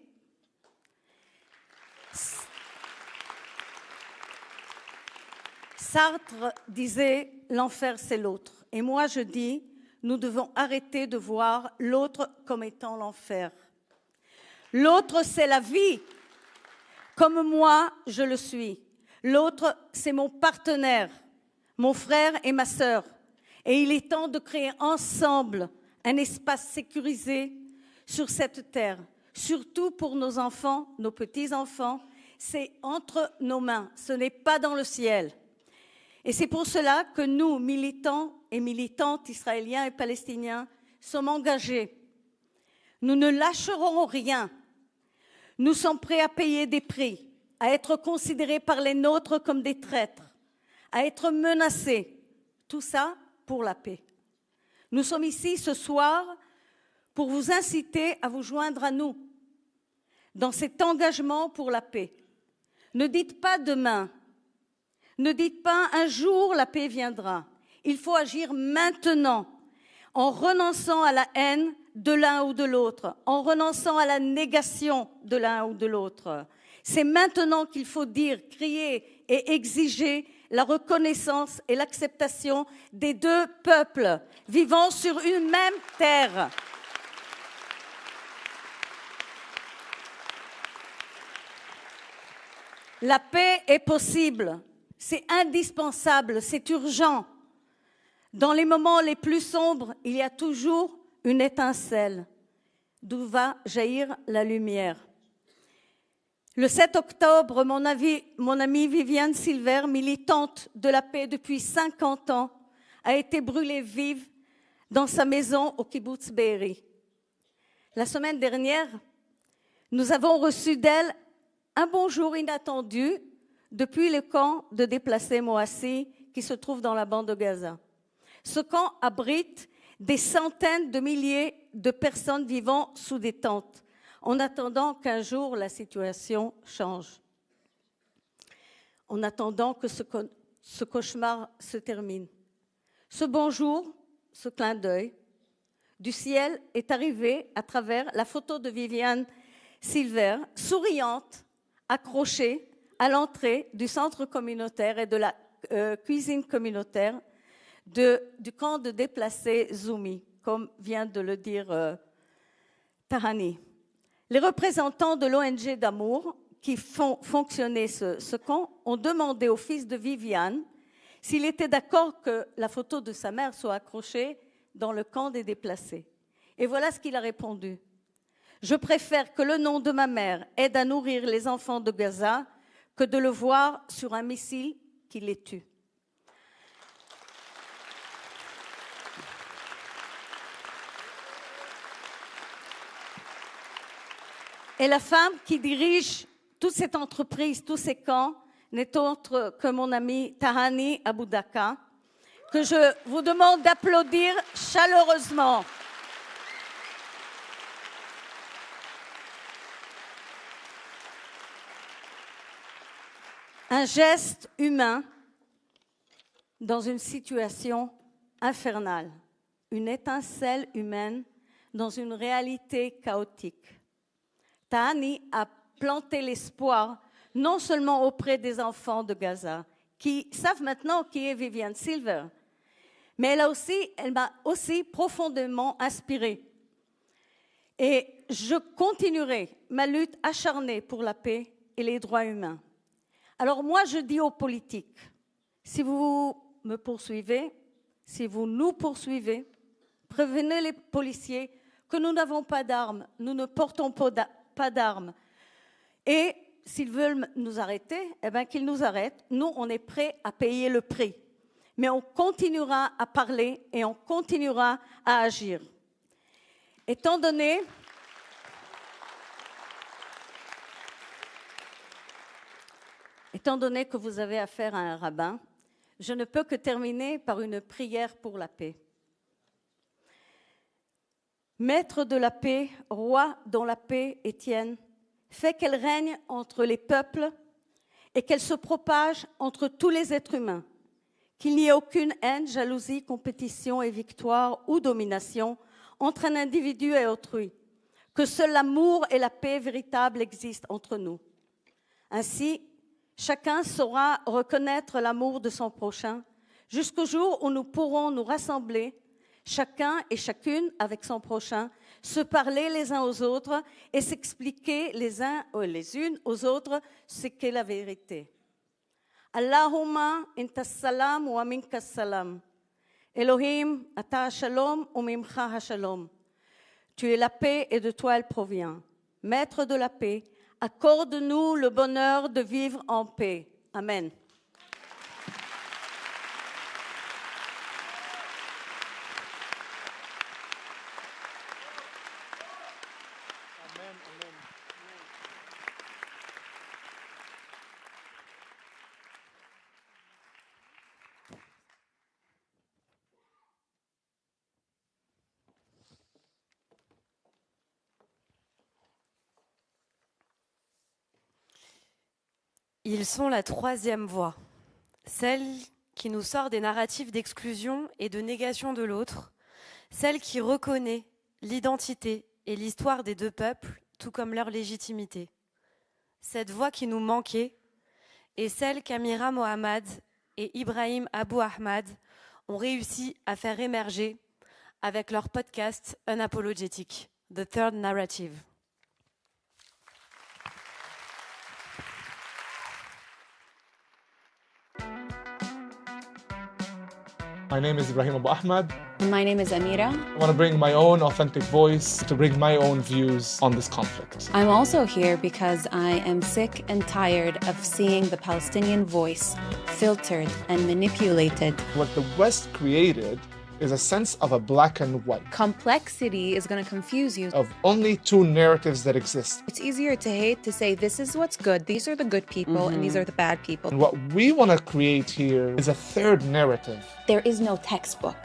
Sartre disait « l'enfer c'est l'autre ». Et moi je dis « nous devons arrêter de voir l'autre comme étant l'enfer ». L'autre c'est la vie, comme moi je le suis. L'autre c'est mon partenaire, mon frère et ma sœur. Et il est temps de créer ensemble un espace sécurisé sur cette terre, surtout pour nos enfants, nos petits-enfants. C'est entre nos mains, ce n'est pas dans le ciel. Et c'est pour cela que nous, militants et militantes israéliens et palestiniens, sommes engagés. Nous ne lâcherons rien. Nous sommes prêts à payer des prix, à être considérés par les nôtres comme des traîtres, à être menacés. Tout ça pour la paix. Nous sommes ici ce soir pour vous inciter à vous joindre à nous dans cet engagement pour la paix. Ne dites pas demain, ne dites pas un jour la paix viendra. Il faut agir maintenant en renonçant à la haine de l'un ou de l'autre, en renonçant à la négation de l'un ou de l'autre. C'est maintenant qu'il faut dire, crier et exiger la reconnaissance et l'acceptation des deux peuples vivant sur une même terre. La paix est possible, c'est indispensable, c'est urgent. Dans les moments les plus sombres, il y a toujours une étincelle d'où va jaillir la lumière. Le 7 octobre, mon amie Viviane Silver, militante de la paix depuis 50 ans, a été brûlée vive dans sa maison au kibbutz Be'eri. La semaine dernière, nous avons reçu d'elle un bonjour inattendu depuis le camp de déplacés Moassi qui se trouve dans la bande de Gaza. Ce camp abrite des centaines de milliers de personnes vivant sous des tentes, en attendant qu'un jour la situation change, en attendant que ce cauchemar se termine. Ce bonjour, ce clin d'œil du ciel est arrivé à travers la photo de Viviane Silver, souriante, accrochée à l'entrée du centre communautaire et de la cuisine communautaire du camp de déplacés Zoumi, comme vient de le dire Tahani. Les représentants de l'ONG d'amour qui font fonctionner ce camp ont demandé au fils de Viviane s'il était d'accord que la photo de sa mère soit accrochée dans le camp des déplacés. Et voilà ce qu'il a répondu. « Je préfère que le nom de ma mère aide à nourrir les enfants de Gaza que de le voir sur un missile qui les tue. » Et la femme qui dirige toute cette entreprise, tous ces camps, n'est autre que mon ami Tahani Aboudaka, que je vous demande d'applaudir chaleureusement. Un geste humain dans une situation infernale, une étincelle humaine dans une réalité chaotique. Tahani a planté l'espoir non seulement auprès des enfants de Gaza, qui savent maintenant qui est Viviane Silver, mais elle m'a aussi profondément inspirée. Et je continuerai ma lutte acharnée pour la paix et les droits humains. Alors moi, je dis aux politiques, si vous me poursuivez, si vous nous poursuivez, prévenez les policiers que nous n'avons pas d'armes, nous ne portons pas d'armes. Et s'ils veulent nous arrêter, eh bien qu'ils nous arrêtent. Nous, on est prêts à payer le prix. Mais on continuera à parler et on continuera à agir. Étant donné que vous avez affaire à un rabbin, je ne peux que terminer par une prière pour la paix. Maître de la paix, roi dont la paix est tienne, fais qu'elle règne entre les peuples et qu'elle se propage entre tous les êtres humains, qu'il n'y ait aucune haine, jalousie, compétition et victoire ou domination entre un individu et autrui, que seul l'amour et la paix véritable existent entre nous. Ainsi, chacun saura reconnaître l'amour de son prochain jusqu'au jour où nous pourrons nous rassembler, chacun et chacune avec son prochain, se parler les uns aux autres et s'expliquer les unes aux autres ce qu'est la vérité. Allahumma inta salam wa minka salam. Elohim ata shalom wa mimcha hashalom. Tu es la paix et de toi elle provient. Maître de la paix, accorde-nous le bonheur de vivre en paix. Amen. Ils sont la troisième voie, celle qui nous sort des narratifs d'exclusion et de négation de l'autre, celle qui reconnaît l'identité et l'histoire des deux peuples, tout comme leur légitimité. Cette voix qui nous manquait est celle qu'Amira Mohammad et Ibrahim Abou Ahmad ont réussi à faire émerger avec leur podcast unapologétique, The Third Narrative. My name is Ibrahim Abu Ahmad. And my name is Amira. I want to bring my own authentic voice to bring my own views on this conflict. I'm also here because I am sick and tired of seeing the Palestinian voice filtered and manipulated. What the West created is a sense of a black and white. Complexity is going to confuse you. Of only two narratives that exist. It's easier to hate, to say this is what's good, these are the good people, and these are the bad people. And what we want to create here is a third narrative. There is no textbook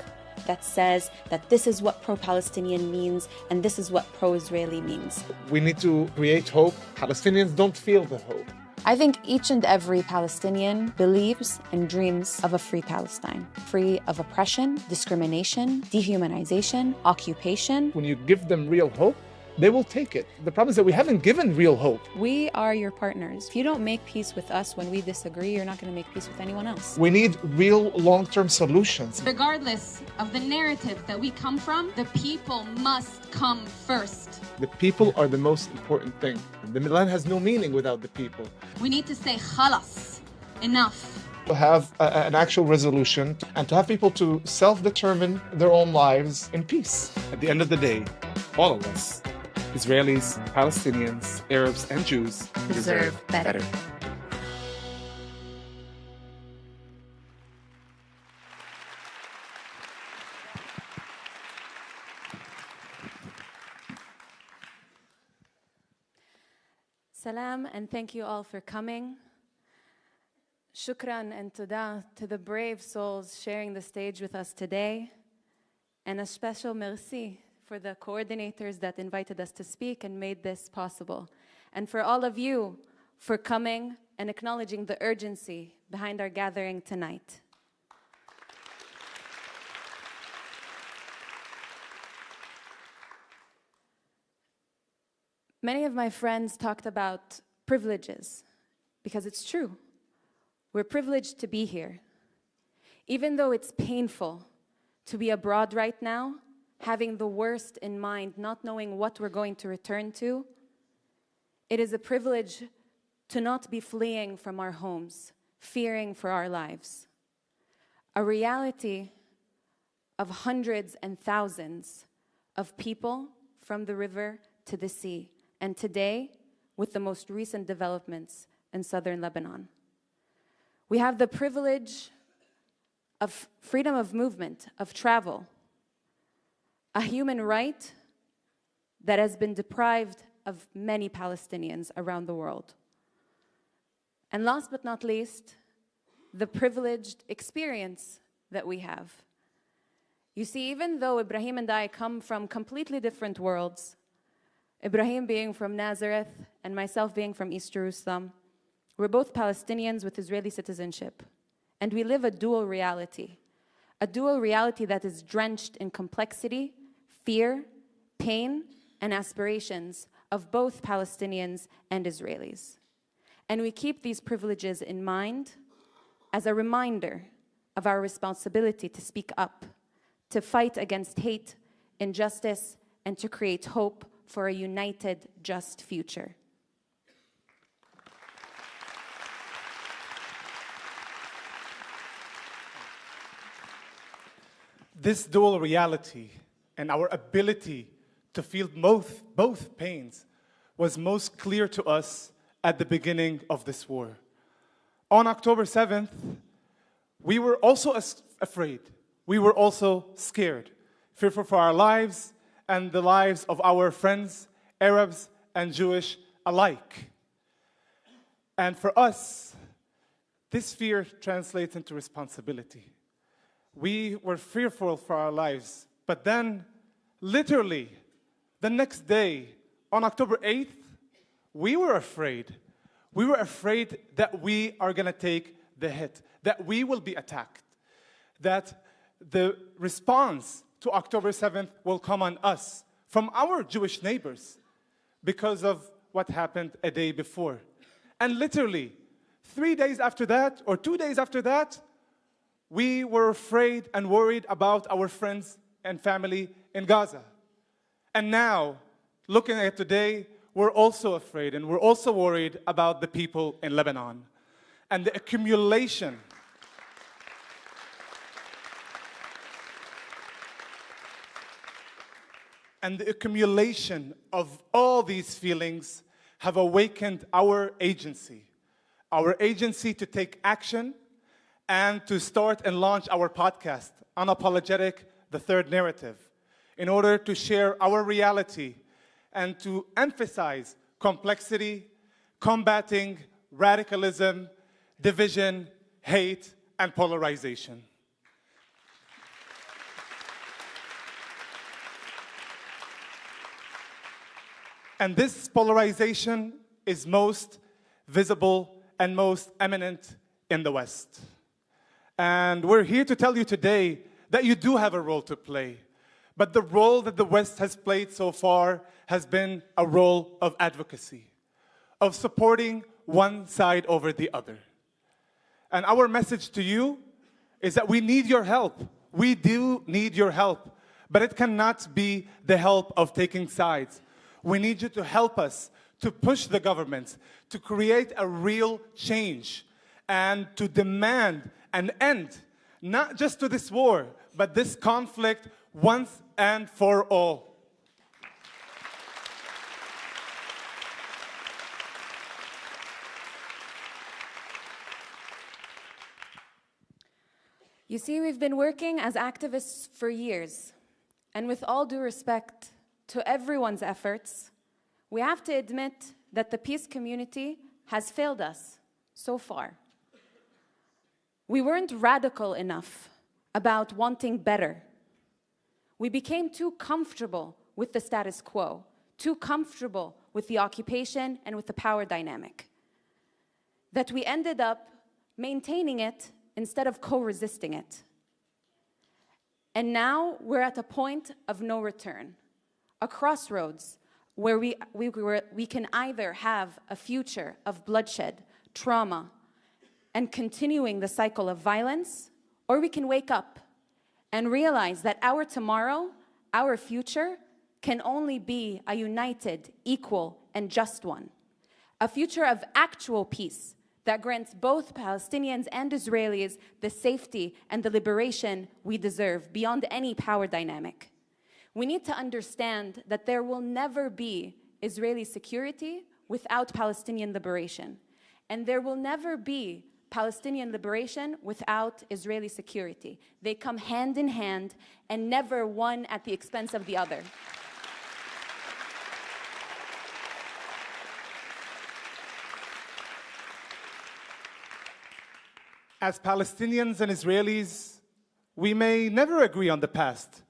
that says that this is what pro-Palestinian means and this is what pro-Israeli means. We need to create hope. Palestinians don't feel the hope. I think each and every Palestinian believes and dreams of a free Palestine, free of oppression, discrimination, dehumanization, occupation. When you give them real hope, they will take it. The problem is that we haven't given real hope. We are your partners. If you don't make peace with us when we disagree, you're not going to make peace with anyone else. We need real long-term solutions. Regardless of the narrative that we come from, the people must come first. The people are the most important thing. The land has no meaning without the people. We need to say khalas, enough. To have an actual resolution and to have people to self-determine their own lives in peace. At the end of the day, all of us, Israelis, Palestinians, Arabs, and Jews deserve better. Salam, and thank you all for coming. Shukran and toda to the brave souls sharing the stage with us today. And a special merci for the coordinators that invited us to speak and made this possible. And for all of you for coming and acknowledging the urgency behind our gathering tonight. Many of my friends talked about privileges, because it's true. We're privileged to be here. Even though it's painful to be abroad right now, having the worst in mind, not knowing what we're going to return to, it is a privilege to not be fleeing from our homes, fearing for our lives. A reality of hundreds and thousands of people from the river to the sea, and today, with the most recent developments in southern Lebanon. We have the privilege of freedom of movement, of travel, a human right that has been deprived of many Palestinians around the world. And last but not least, the privileged experience that we have. You see, even though Ibrahim and I come from completely different worlds, Ibrahim being from Nazareth and myself being from East Jerusalem, we're both Palestinians with Israeli citizenship. And we live a dual reality that is drenched in complexity, fear, pain, and aspirations of both Palestinians and Israelis. And we keep these privileges in mind as a reminder of our responsibility to speak up, to fight against hate, injustice, and to create hope for a united, just future. This dual reality and our ability to feel both pains was most clear to us at the beginning of this war. On October 7th, we were also afraid. We were also scared, fearful for our lives and the lives of our friends, Arabs and Jewish alike. And for us, this fear translates into responsibility. We were fearful for our lives, but then, literally, the next day, on October 8th, we were afraid. We were afraid that we are going to take the hit, that we will be attacked, that the response to October 7th will come on us from our Jewish neighbors because of what happened a day before. And literally, 3 days after that, or 2 days after that, we were afraid and worried about our friends and family in Gaza. And now, looking at today, we're also afraid and we're also worried about the people in Lebanon. And the accumulation of all these feelings have awakened our agency to take action and to start and launch our podcast, Unapologetic, the Third Narrative, in order to share our reality and to emphasize complexity, combating radicalism, division, hate, and polarization. And this polarization is most visible and most eminent in the West. And we're here to tell you today that you do have a role to play. But the role that the West has played so far has been a role of advocacy, of supporting one side over the other. And our message to you is that we need your help. We do need your help. But it cannot be the help of taking sides. We need you to help us to push the governments to create a real change and to demand an end, not just to this war, but this conflict once and for all. You see, we've been working as activists for years, and with all due respect to everyone's efforts, we have to admit that the peace community has failed us so far. We weren't radical enough about wanting better. We became too comfortable with the status quo, too comfortable with the occupation and with the power dynamic, that we ended up maintaining it instead of co-resisting it. And now we're at a point of no return, a crossroads where we can either have a future of bloodshed, trauma, and continuing the cycle of violence, or we can wake up and realize that our tomorrow, our future, can only be a united, equal, and just one. A future of actual peace that grants both Palestinians and Israelis the safety and the liberation we deserve beyond any power dynamic. We need to understand that there will never be Israeli security without Palestinian liberation. And there will never be Palestinian liberation without Israeli security. They come hand in hand and never one at the expense of the other. As Palestinians and Israelis, we may never agree on the past.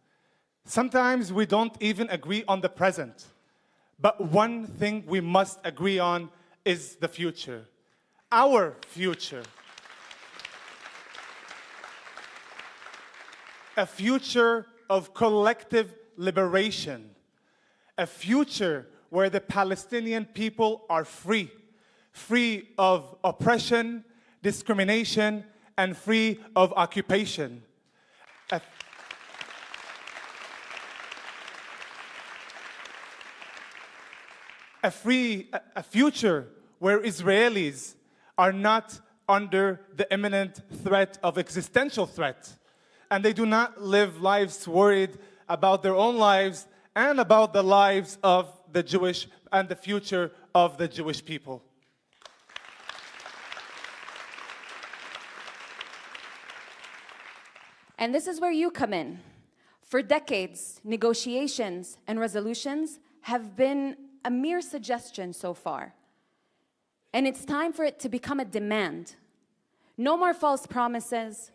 Sometimes we don't even agree on the present. But one thing we must agree on is the future. Our future. A future of collective liberation. A future where the Palestinian people are free. Free of oppression, discrimination, and free of occupation. A future where Israelis are not under the imminent threat of existential threat, and they do not live lives worried about their own lives and about the lives of the Jewish and the future of the Jewish people. And this is where you come in. For decades, negotiations and resolutions have been a mere suggestion so far. And it's time for it to become a demand. No more false promises,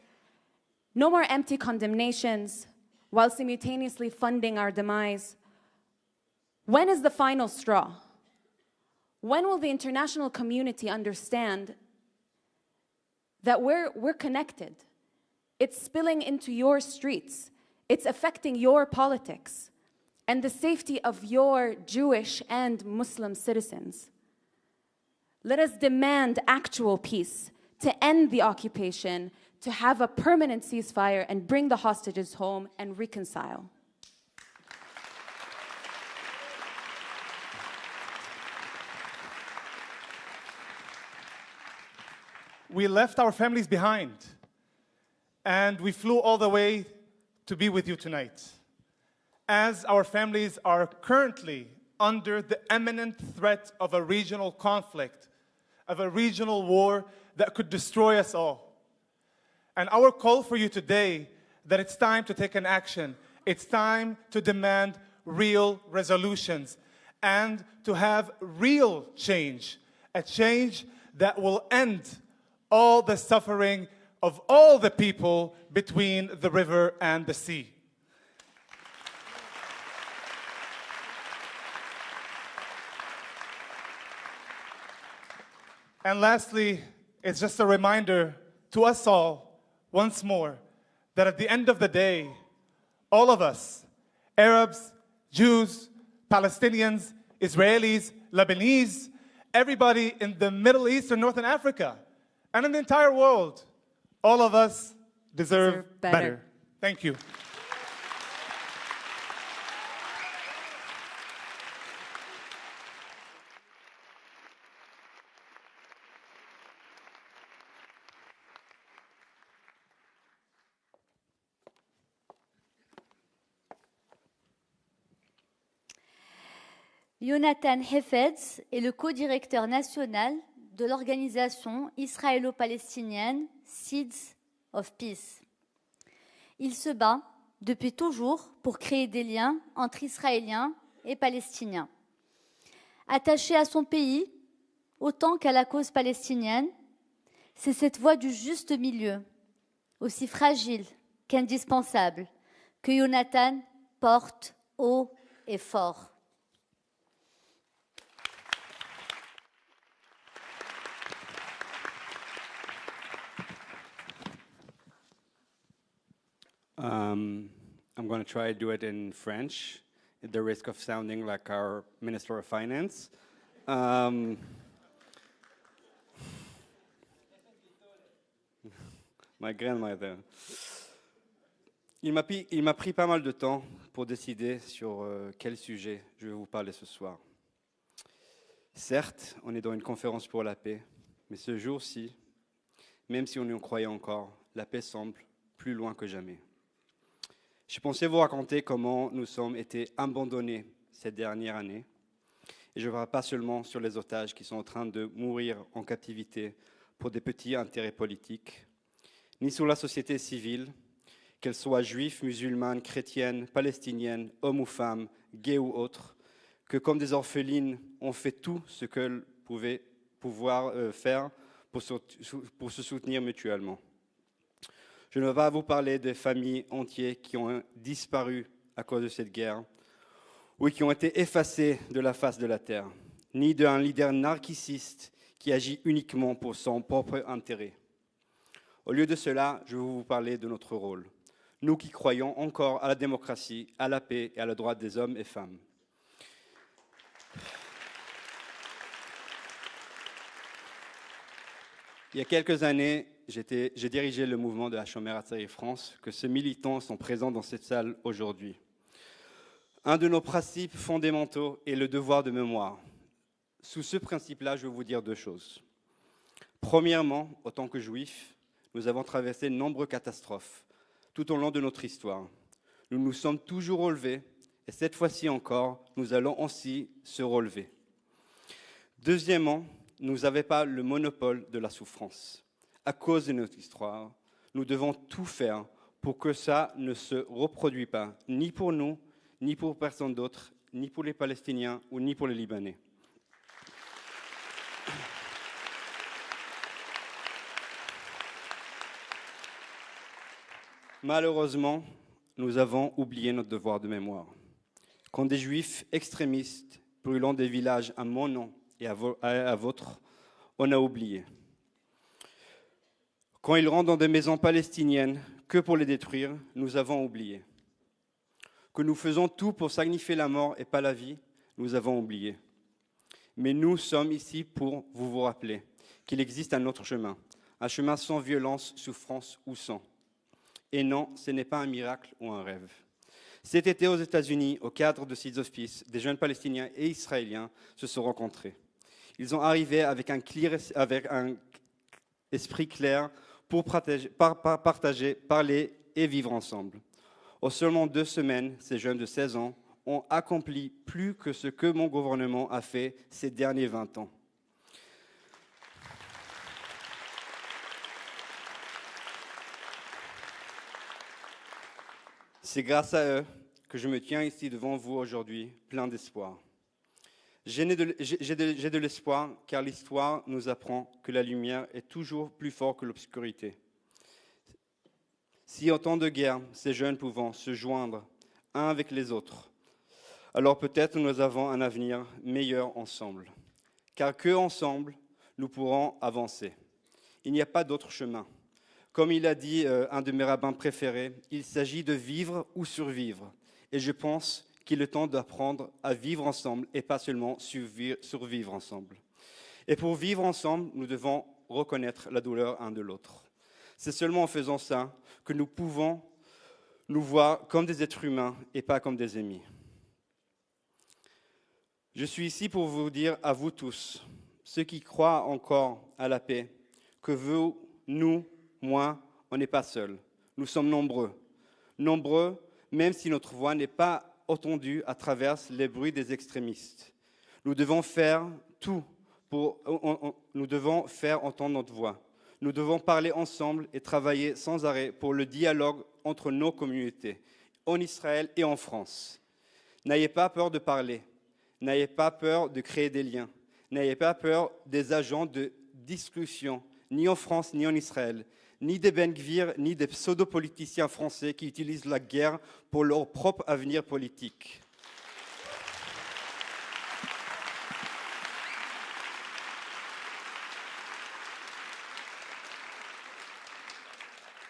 no more empty condemnations, while simultaneously funding our demise. When is the final straw? When will the international community understand that we're connected? It's spilling into your streets. It's affecting your politics and the safety of your Jewish and Muslim citizens. Let us demand actual peace, to end the occupation, to have a permanent ceasefire and bring the hostages home and reconcile. We left our families behind, and we flew all the way to be with you tonight. As our families are currently under the imminent threat of a regional conflict, of a regional war that could destroy us all. And our call for you today, that it's time to take an action. It's time to demand real resolutions and to have real change, a change that will end all the suffering of all the people between the river and the sea. And lastly, it's just a reminder to us all, once more, that at the end of the day, all of us, Arabs, Jews, Palestinians, Israelis, Lebanese, everybody in the Middle East and Northern Africa, and in the entire world, all of us deserve better. Thank you. Jonathan Heffetz est le co-directeur national de l'organisation israélo-palestinienne Seeds of Peace. Il se bat depuis toujours pour créer des liens entre Israéliens et Palestiniens. Attaché à son pays, autant qu'à la cause palestinienne, c'est cette voie du juste milieu, aussi fragile qu'indispensable, que Jonathan porte haut et fort. I'm going to try to do it in French, at the risk of sounding like our Minister of Finance. My grandmother. Il m'a pris pas mal de temps pour décider sur quel sujet je vais vous parler ce soir. Certes, on est dans une conférence pour la paix, mais ce jour-ci, même si on y en croyait encore, la paix semble plus loin que jamais. Je pensais vous raconter comment nous sommes été abandonnés ces dernières années. Et je ne parle pas seulement sur les otages qui sont en train de mourir en captivité pour des petits intérêts politiques, ni sur la société civile, qu'elle soit juive, musulmane, chrétienne, palestinienne, homme ou femme, gay ou autre, que comme des orphelines, on fait tout ce qu'elles pouvaient faire pour se soutenir mutuellement. Je ne vais pas vous parler de familles entières qui ont disparu à cause de cette guerre ou qui ont été effacées de la face de la terre, ni d'un leader narcissiste qui agit uniquement pour son propre intérêt. Au lieu de cela, je vais vous parler de notre rôle, nous qui croyons encore à la démocratie, à la paix et à la droit des hommes et femmes. Il y a quelques années, j'ai dirigé le mouvement de Hachomer France, que ces militants sont présents dans cette salle aujourd'hui. Un de nos principes fondamentaux est le devoir de mémoire. Sous ce principe-là, je vais vous dire deux choses. Premièrement, en tant que juifs, nous avons traversé de nombreuses catastrophes tout au long de notre histoire. Nous nous sommes toujours relevés, et cette fois-ci encore, nous allons aussi se relever. Deuxièmement, nous n'avons pas le monopole de la souffrance. À cause de notre histoire, nous devons tout faire pour que ça ne se reproduise pas, ni pour nous, ni pour personne d'autre, ni pour les Palestiniens ou ni pour les Libanais. Malheureusement, nous avons oublié notre devoir de mémoire. Quand des Juifs extrémistes brûlant des villages à mon nom et à votre, on a oublié. Quand ils rentrent dans des maisons palestiniennes que pour les détruire, nous avons oublié. Que nous faisons tout pour signifier la mort et pas la vie, nous avons oublié. Mais nous sommes ici pour vous rappeler qu'il existe un autre chemin, un chemin sans violence, souffrance ou sang. Et non, ce n'est pas un miracle ou un rêve. Cet été aux États-Unis, au cadre de Seeds of Peace, des jeunes Palestiniens et Israéliens se sont rencontrés. Ils ont arrivé avec un esprit clair pour partager, parler et vivre ensemble. En seulement 2 semaines, ces jeunes de 16 ans ont accompli plus que ce que mon gouvernement a fait ces derniers 20 ans. C'est grâce à eux que je me tiens ici devant vous aujourd'hui, plein d'espoir. J'ai de l'espoir car l'histoire nous apprend que la lumière est toujours plus forte que l'obscurité. Si en temps de guerre, ces jeunes pouvant se joindre uns avec les autres, alors peut-être nous avons un avenir meilleur ensemble. Car qu'ensemble, nous pourrons avancer. Il n'y a pas d'autre chemin. Comme il a dit un de mes rabbins préférés, il s'agit de vivre ou survivre. Et je pense qu'il est temps d'apprendre à vivre ensemble et pas seulement survivre ensemble. Et pour vivre ensemble, nous devons reconnaître la douleur un de l'autre. C'est seulement en faisant ça que nous pouvons nous voir comme des êtres humains et pas comme des ennemis. Je suis ici pour vous dire à vous tous, ceux qui croient encore à la paix, que vous, nous, moi, on n'est pas seuls. Nous sommes nombreux. Nombreux, même si notre voix n'est pas entendue à travers les bruits des extrémistes. Nous devons faire tout nous devons faire entendre notre voix. Nous devons parler ensemble et travailler sans arrêt pour le dialogue entre nos communautés, en Israël et en France. N'ayez pas peur de parler. N'ayez pas peur de créer des liens. N'ayez pas peur des agents de discussion, ni en France, ni en Israël, ni des Ben Gvir, ni des pseudo-politiciens français qui utilisent la guerre pour leur propre avenir politique.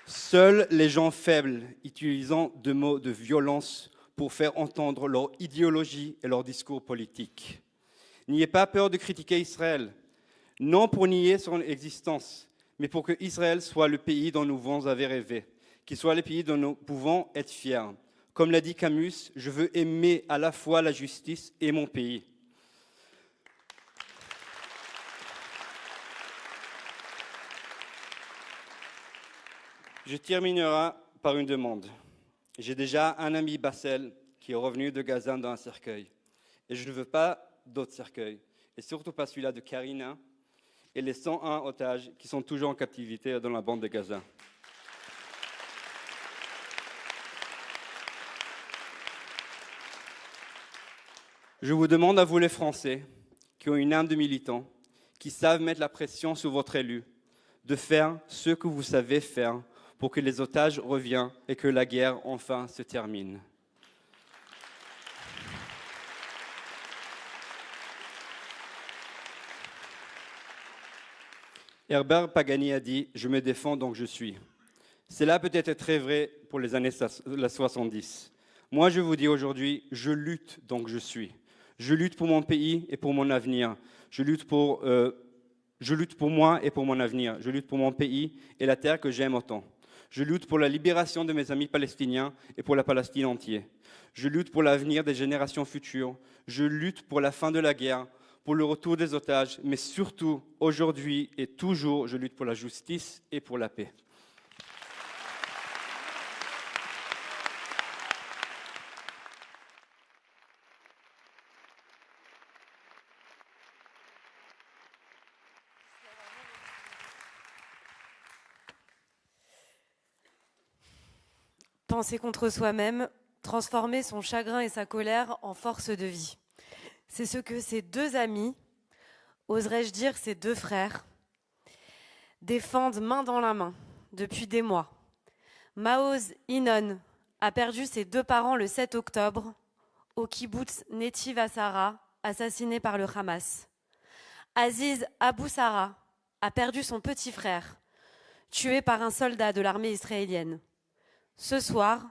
Seuls les gens faibles utilisant des mots de violence pour faire entendre leur idéologie et leur discours politique. N'ayez pas peur de critiquer Israël, non pour nier son existence, mais pour que Israël soit le pays dont nous vous avez rêvé, qu'il soit le pays dont nous pouvons être fiers. Comme l'a dit Camus, je veux aimer à la fois la justice et mon pays. Je terminerai par une demande. J'ai déjà un ami Bassel qui est revenu de Gaza dans un cercueil. Et je ne veux pas d'autres cercueils. Et surtout pas celui-là de Karina et les 101 otages qui sont toujours en captivité dans la bande de Gaza. Je vous demande à vous les Français, qui ont une âme de militants, qui savent mettre la pression sur votre élu, de faire ce que vous savez faire pour que les otages reviennent et que la guerre enfin se termine. Herbert Pagani a dit « Je me défends donc je suis ». Cela peut être très vrai pour les années 70. Moi, je vous dis aujourd'hui « Je lutte donc je suis ». Je lutte pour mon pays et pour mon avenir. Je lutte pour moi et pour mon avenir. Je lutte pour mon pays et la terre que j'aime autant. Je lutte pour la libération de mes amis palestiniens et pour la Palestine entière. Je lutte pour l'avenir des générations futures. Je lutte pour la fin de la guerre, pour le retour des otages, mais surtout, aujourd'hui et toujours, je lutte pour la justice et pour la paix. Penser contre soi-même, transformer son chagrin et sa colère en force de vie. C'est ce que ces deux amis, oserais-je dire ces deux frères, défendent main dans la main depuis des mois. Maoz Inon a perdu ses deux parents le 7 octobre au kibboutz Netiv Asara, assassiné par le Hamas. Aziz Abu Sarah a perdu son petit frère, tué par un soldat de l'armée israélienne. Ce soir,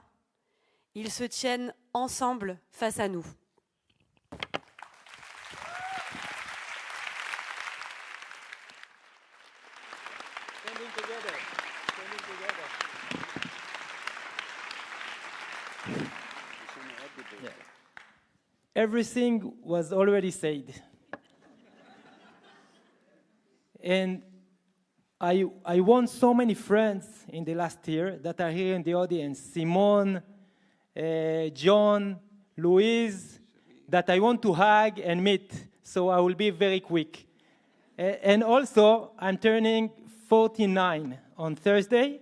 ils se tiennent ensemble face à nous. Everything was already said. And I won so many friends in the last year that are here in the audience. Simone, John, Louise, that I want to hug and meet. So I will be very quick. And also, I'm turning 49 on Thursday.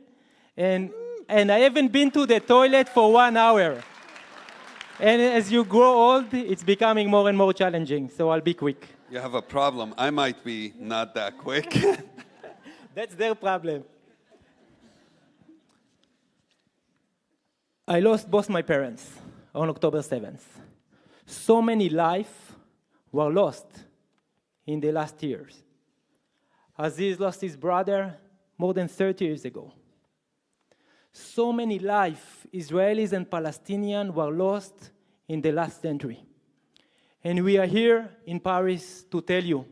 And I haven't been to the toilet for 1 hour. And as you grow old, it's becoming more and more challenging. So I'll be quick. You have a problem. I might be not that quick. That's their problem. I lost both my parents on October 7th. So many lives were lost in the last years. Aziz lost his brother more than 30 years ago. So many lives, Israelis and Palestinians, were lost in the last century. And we are here in Paris to tell you,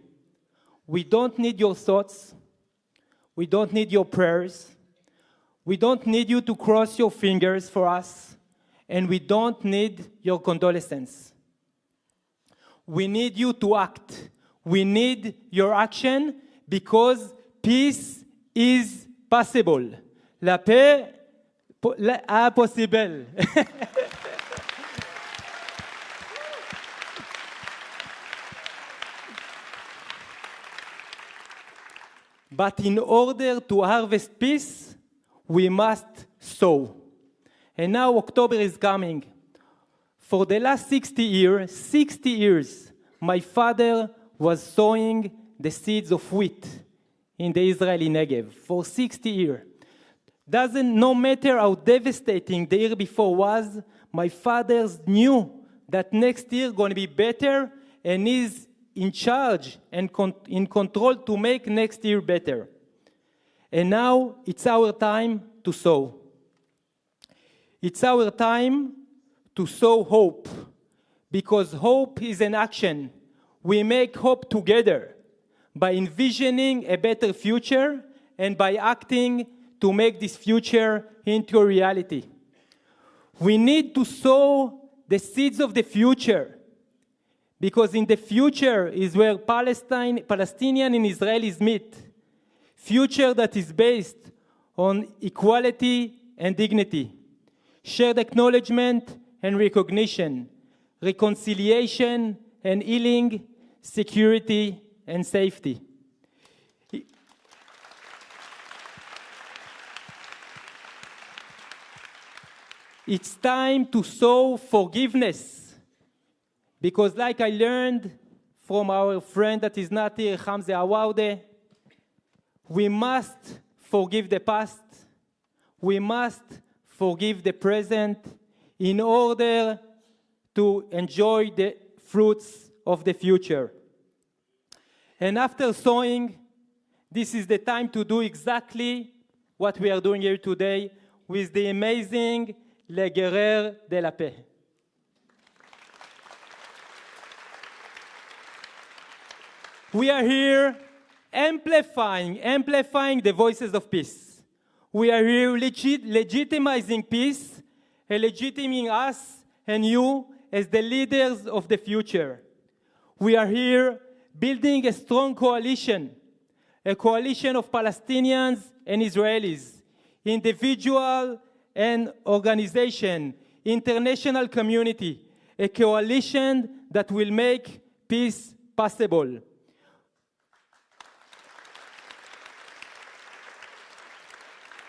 we don't need your thoughts, we don't need your prayers, we don't need you to cross your fingers for us, and we don't need your condolences. We need you to act. We need your action because peace is possible. La paix est possible. But in order to harvest peace, we must sow. And now October is coming. For the last 60 years, my father was sowing the seeds of wheat in the Israeli Negev for 60 years. No matter how devastating the year before was, my father knew that next year going to be better, and is in charge and in control to make next year better. And now it's our time to sow. It's our time to sow hope, because hope is an action. We make hope together by envisioning a better future and by acting to make this future into a reality. We need to sow the seeds of the future, because in the future is where Palestinian and Israelis meet. Future that is based on equality and dignity, shared acknowledgement and recognition, reconciliation and healing, security and safety. It's time to sow forgiveness, because like I learned from our friend that is not here, Hamza Awaude, we must forgive the past, we must forgive the present in order to enjoy the fruits of the future. And after sowing, this is the time to do exactly what we are doing here today with the amazing Les Guerrières de la Paix. We are here amplifying the voices of peace. We are here legitimizing peace and legitimizing us and you as the leaders of the future. We are here building a strong coalition, a coalition of Palestinians and Israelis, individual and organization, international community, a coalition that will make peace possible.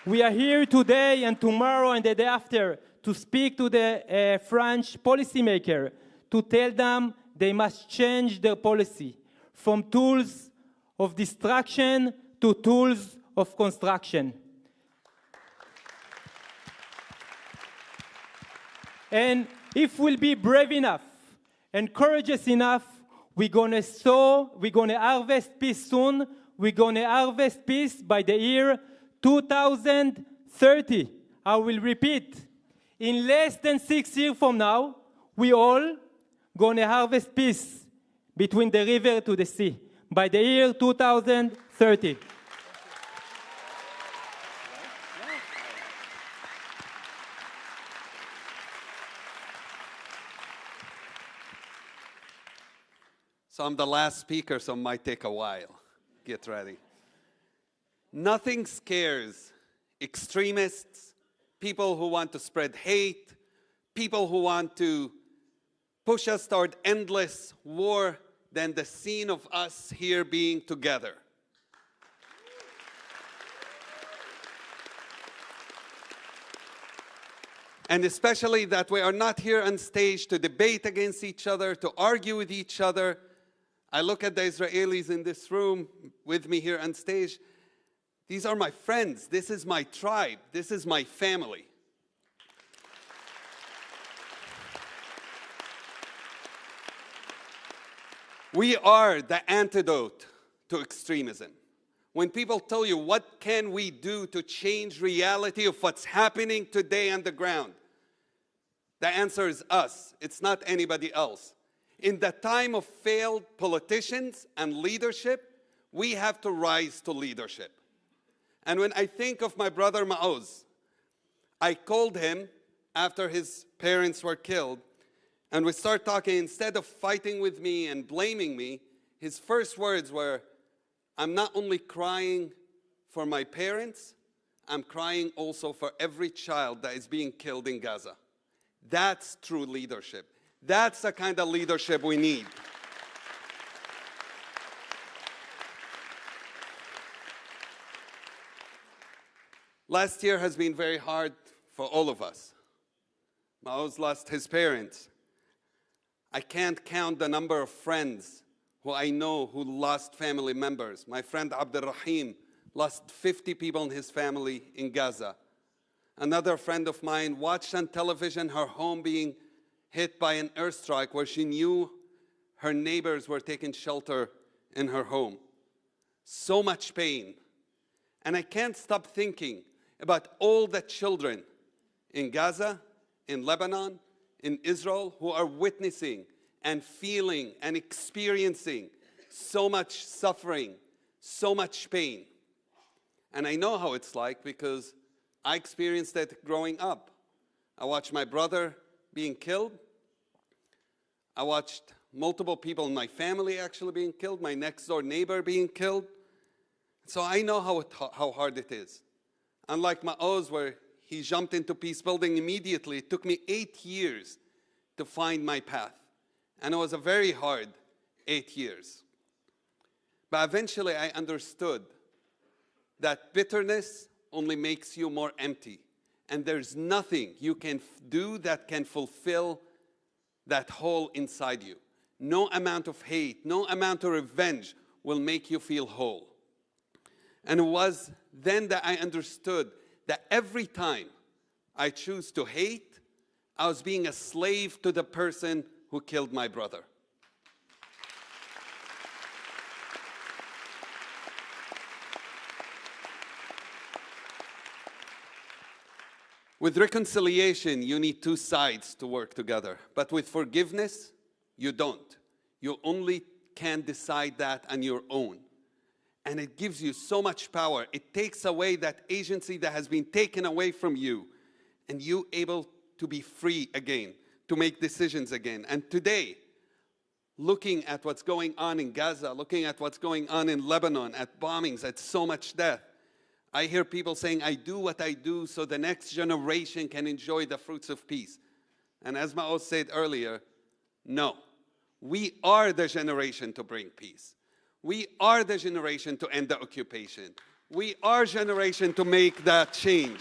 We are here today and tomorrow and the day after to speak to the French policymaker, to tell them they must change their policy from tools of destruction to tools of construction. And if we'll be brave enough and courageous enough, we're going to sow, we're going to harvest peace soon. We're going to harvest peace by the year 2030. I will repeat. In less than 6 years from now, we all going to harvest peace between the river to the sea by the year 2030. So I'm the last speaker, so it might take a while. Get ready. Nothing scares extremists, people who want to spread hate, people who want to push us toward endless war than the scene of us here being together. And especially that we are not here on stage to debate against each other, to argue with each other. I look at the Israelis in this room with me here on stage. These are my friends. This is my tribe. This is my family. We are the antidote to extremism. When people tell you, what can we do to change reality of what's happening today on the ground? The answer is us. It's not anybody else. In the time of failed politicians and leadership, we have to rise to leadership. And when I think of my brother Maoz, I called him after his parents were killed, and we start talking. Instead of fighting with me and blaming me, his first words were, I'm not only crying for my parents, I'm crying also for every child that is being killed in Gaza. That's true leadership. That's the kind of leadership we need. Last year has been very hard for all of us. Maoz lost his parents. I can't count the number of friends who I know who lost family members. My friend Abdul Rahim lost 50 people in his family in Gaza. Another friend of mine watched on television her home being hit by an airstrike where she knew her neighbors were taking shelter in her home. So much pain. And I can't stop thinking about all the children in Gaza, in Lebanon, in Israel, who are witnessing and feeling and experiencing so much suffering, so much pain. And I know how it's like because I experienced that growing up. I watched my brother being killed. I watched multiple people in my family actually being killed, my next door neighbor being killed. So I know how hard it is. Unlike Maoz, where he jumped into peace building immediately, it took me 8 years to find my path. And it was a very hard 8 years. But eventually I understood that bitterness only makes you more empty. And there's nothing you can do that can fulfill that hole inside you. No amount of hate, no amount of revenge will make you feel whole. And it was then that I understood that every time I choose to hate, I was being a slave to the person who killed my brother. With reconciliation, you need two sides to work together. But with forgiveness, you don't. You only can decide that on your own. And it gives you so much power. It takes away that agency that has been taken away from you. And you able to be free again, to make decisions again. And today, looking at what's going on in Gaza, looking at what's going on in Lebanon, at bombings, at so much death, I hear people saying, I do what I do so the next generation can enjoy the fruits of peace. And as Maoz said earlier, no. We are the generation to bring peace. We are the generation to end the occupation. We are generation to make that change.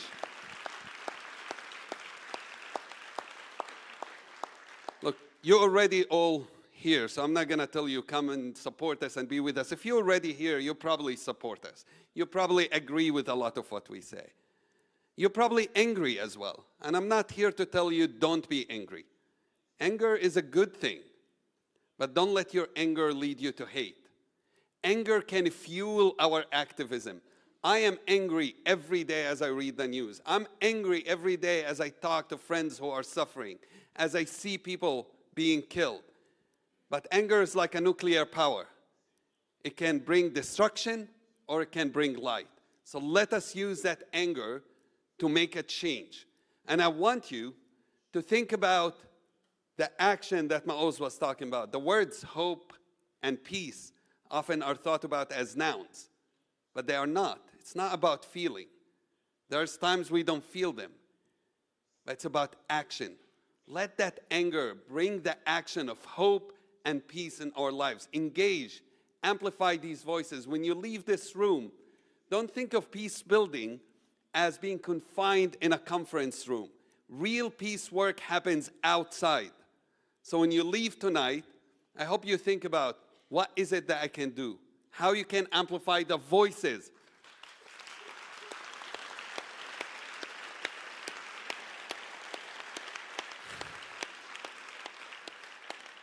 Look, you're already all here, so I'm not going to tell you come and support us and be with us. If you're already here, you probably support us. You probably agree with a lot of what we say. You're probably angry as well. And I'm not here to tell you don't be angry. Anger is a good thing, but don't let your anger lead you to hate. Anger can fuel our activism. I am angry every day as I read the news. I'm angry every day as I talk to friends who are suffering, as I see people being killed. But anger is like a nuclear power. It can bring destruction or it can bring light. So let us use that anger to make a change. And I want you to think about the action that Maoz was talking about. The words hope and peace often are thought about as nouns, but they are not. It's not about feeling. There's times we don't feel them, but it's about action. Let that anger bring the action of hope and peace in our lives. Engage, amplify these voices. When you leave this room, don't think of peace building as being confined in a conference room. Real peace work happens outside. So when you leave tonight, I hope you think about what is it that I can do? How you can amplify the voices.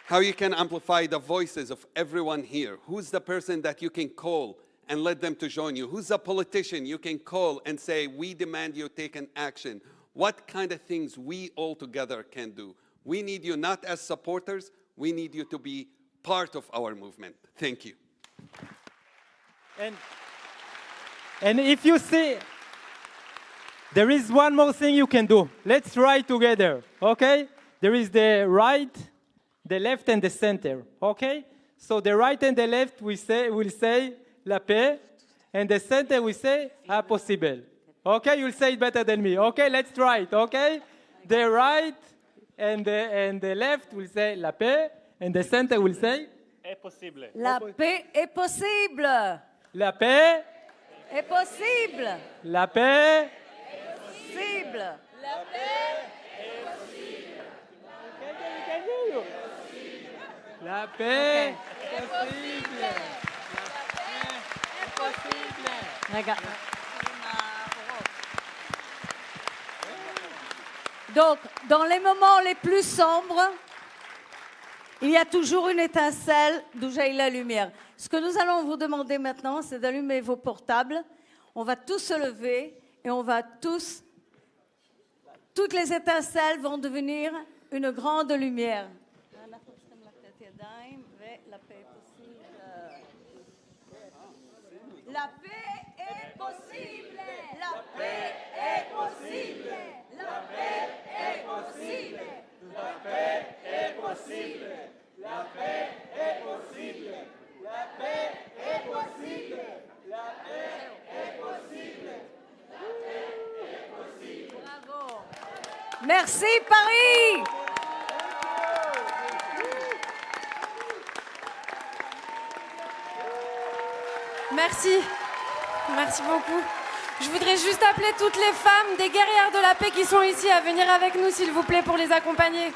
How you can amplify the voices of everyone here. Who's the person that you can call and let them to join you? Who's a politician you can call and say, we demand you take an action? What kind of things we all together can do? We need you not as supporters, we need you to be part of our movement. Thank you. And if you see, there is one more thing you can do. Let's write together, okay? There is the right, the left, and the center, okay? So the right and the left will say la paix, and the center will say impossible. Okay, you'll say it better than me. Okay, let's try it, okay? The right and the left will say la paix, and the center will say est possible. La paix est possible. La paix est possible. La paix est possible. La paix est possible. La paix est possible. est possible. Regarde. Donc, dans les moments les plus sombres, il y a toujours une étincelle d'où jaillit la lumière. Ce que nous allons vous demander maintenant, c'est d'allumer vos portables. On va tous se lever et on va tous... Toutes les étincelles vont devenir une grande lumière. La paix est possible. La paix est possible. La paix est possible. La paix est possible. La paix est possible. La paix est possible. La paix est possible. La paix est possible. Bravo. Merci Paris. Merci. Merci beaucoup. Je voudrais juste appeler toutes les femmes des guerrières de la paix qui sont ici à venir avec nous, s'il vous plaît, pour les accompagner.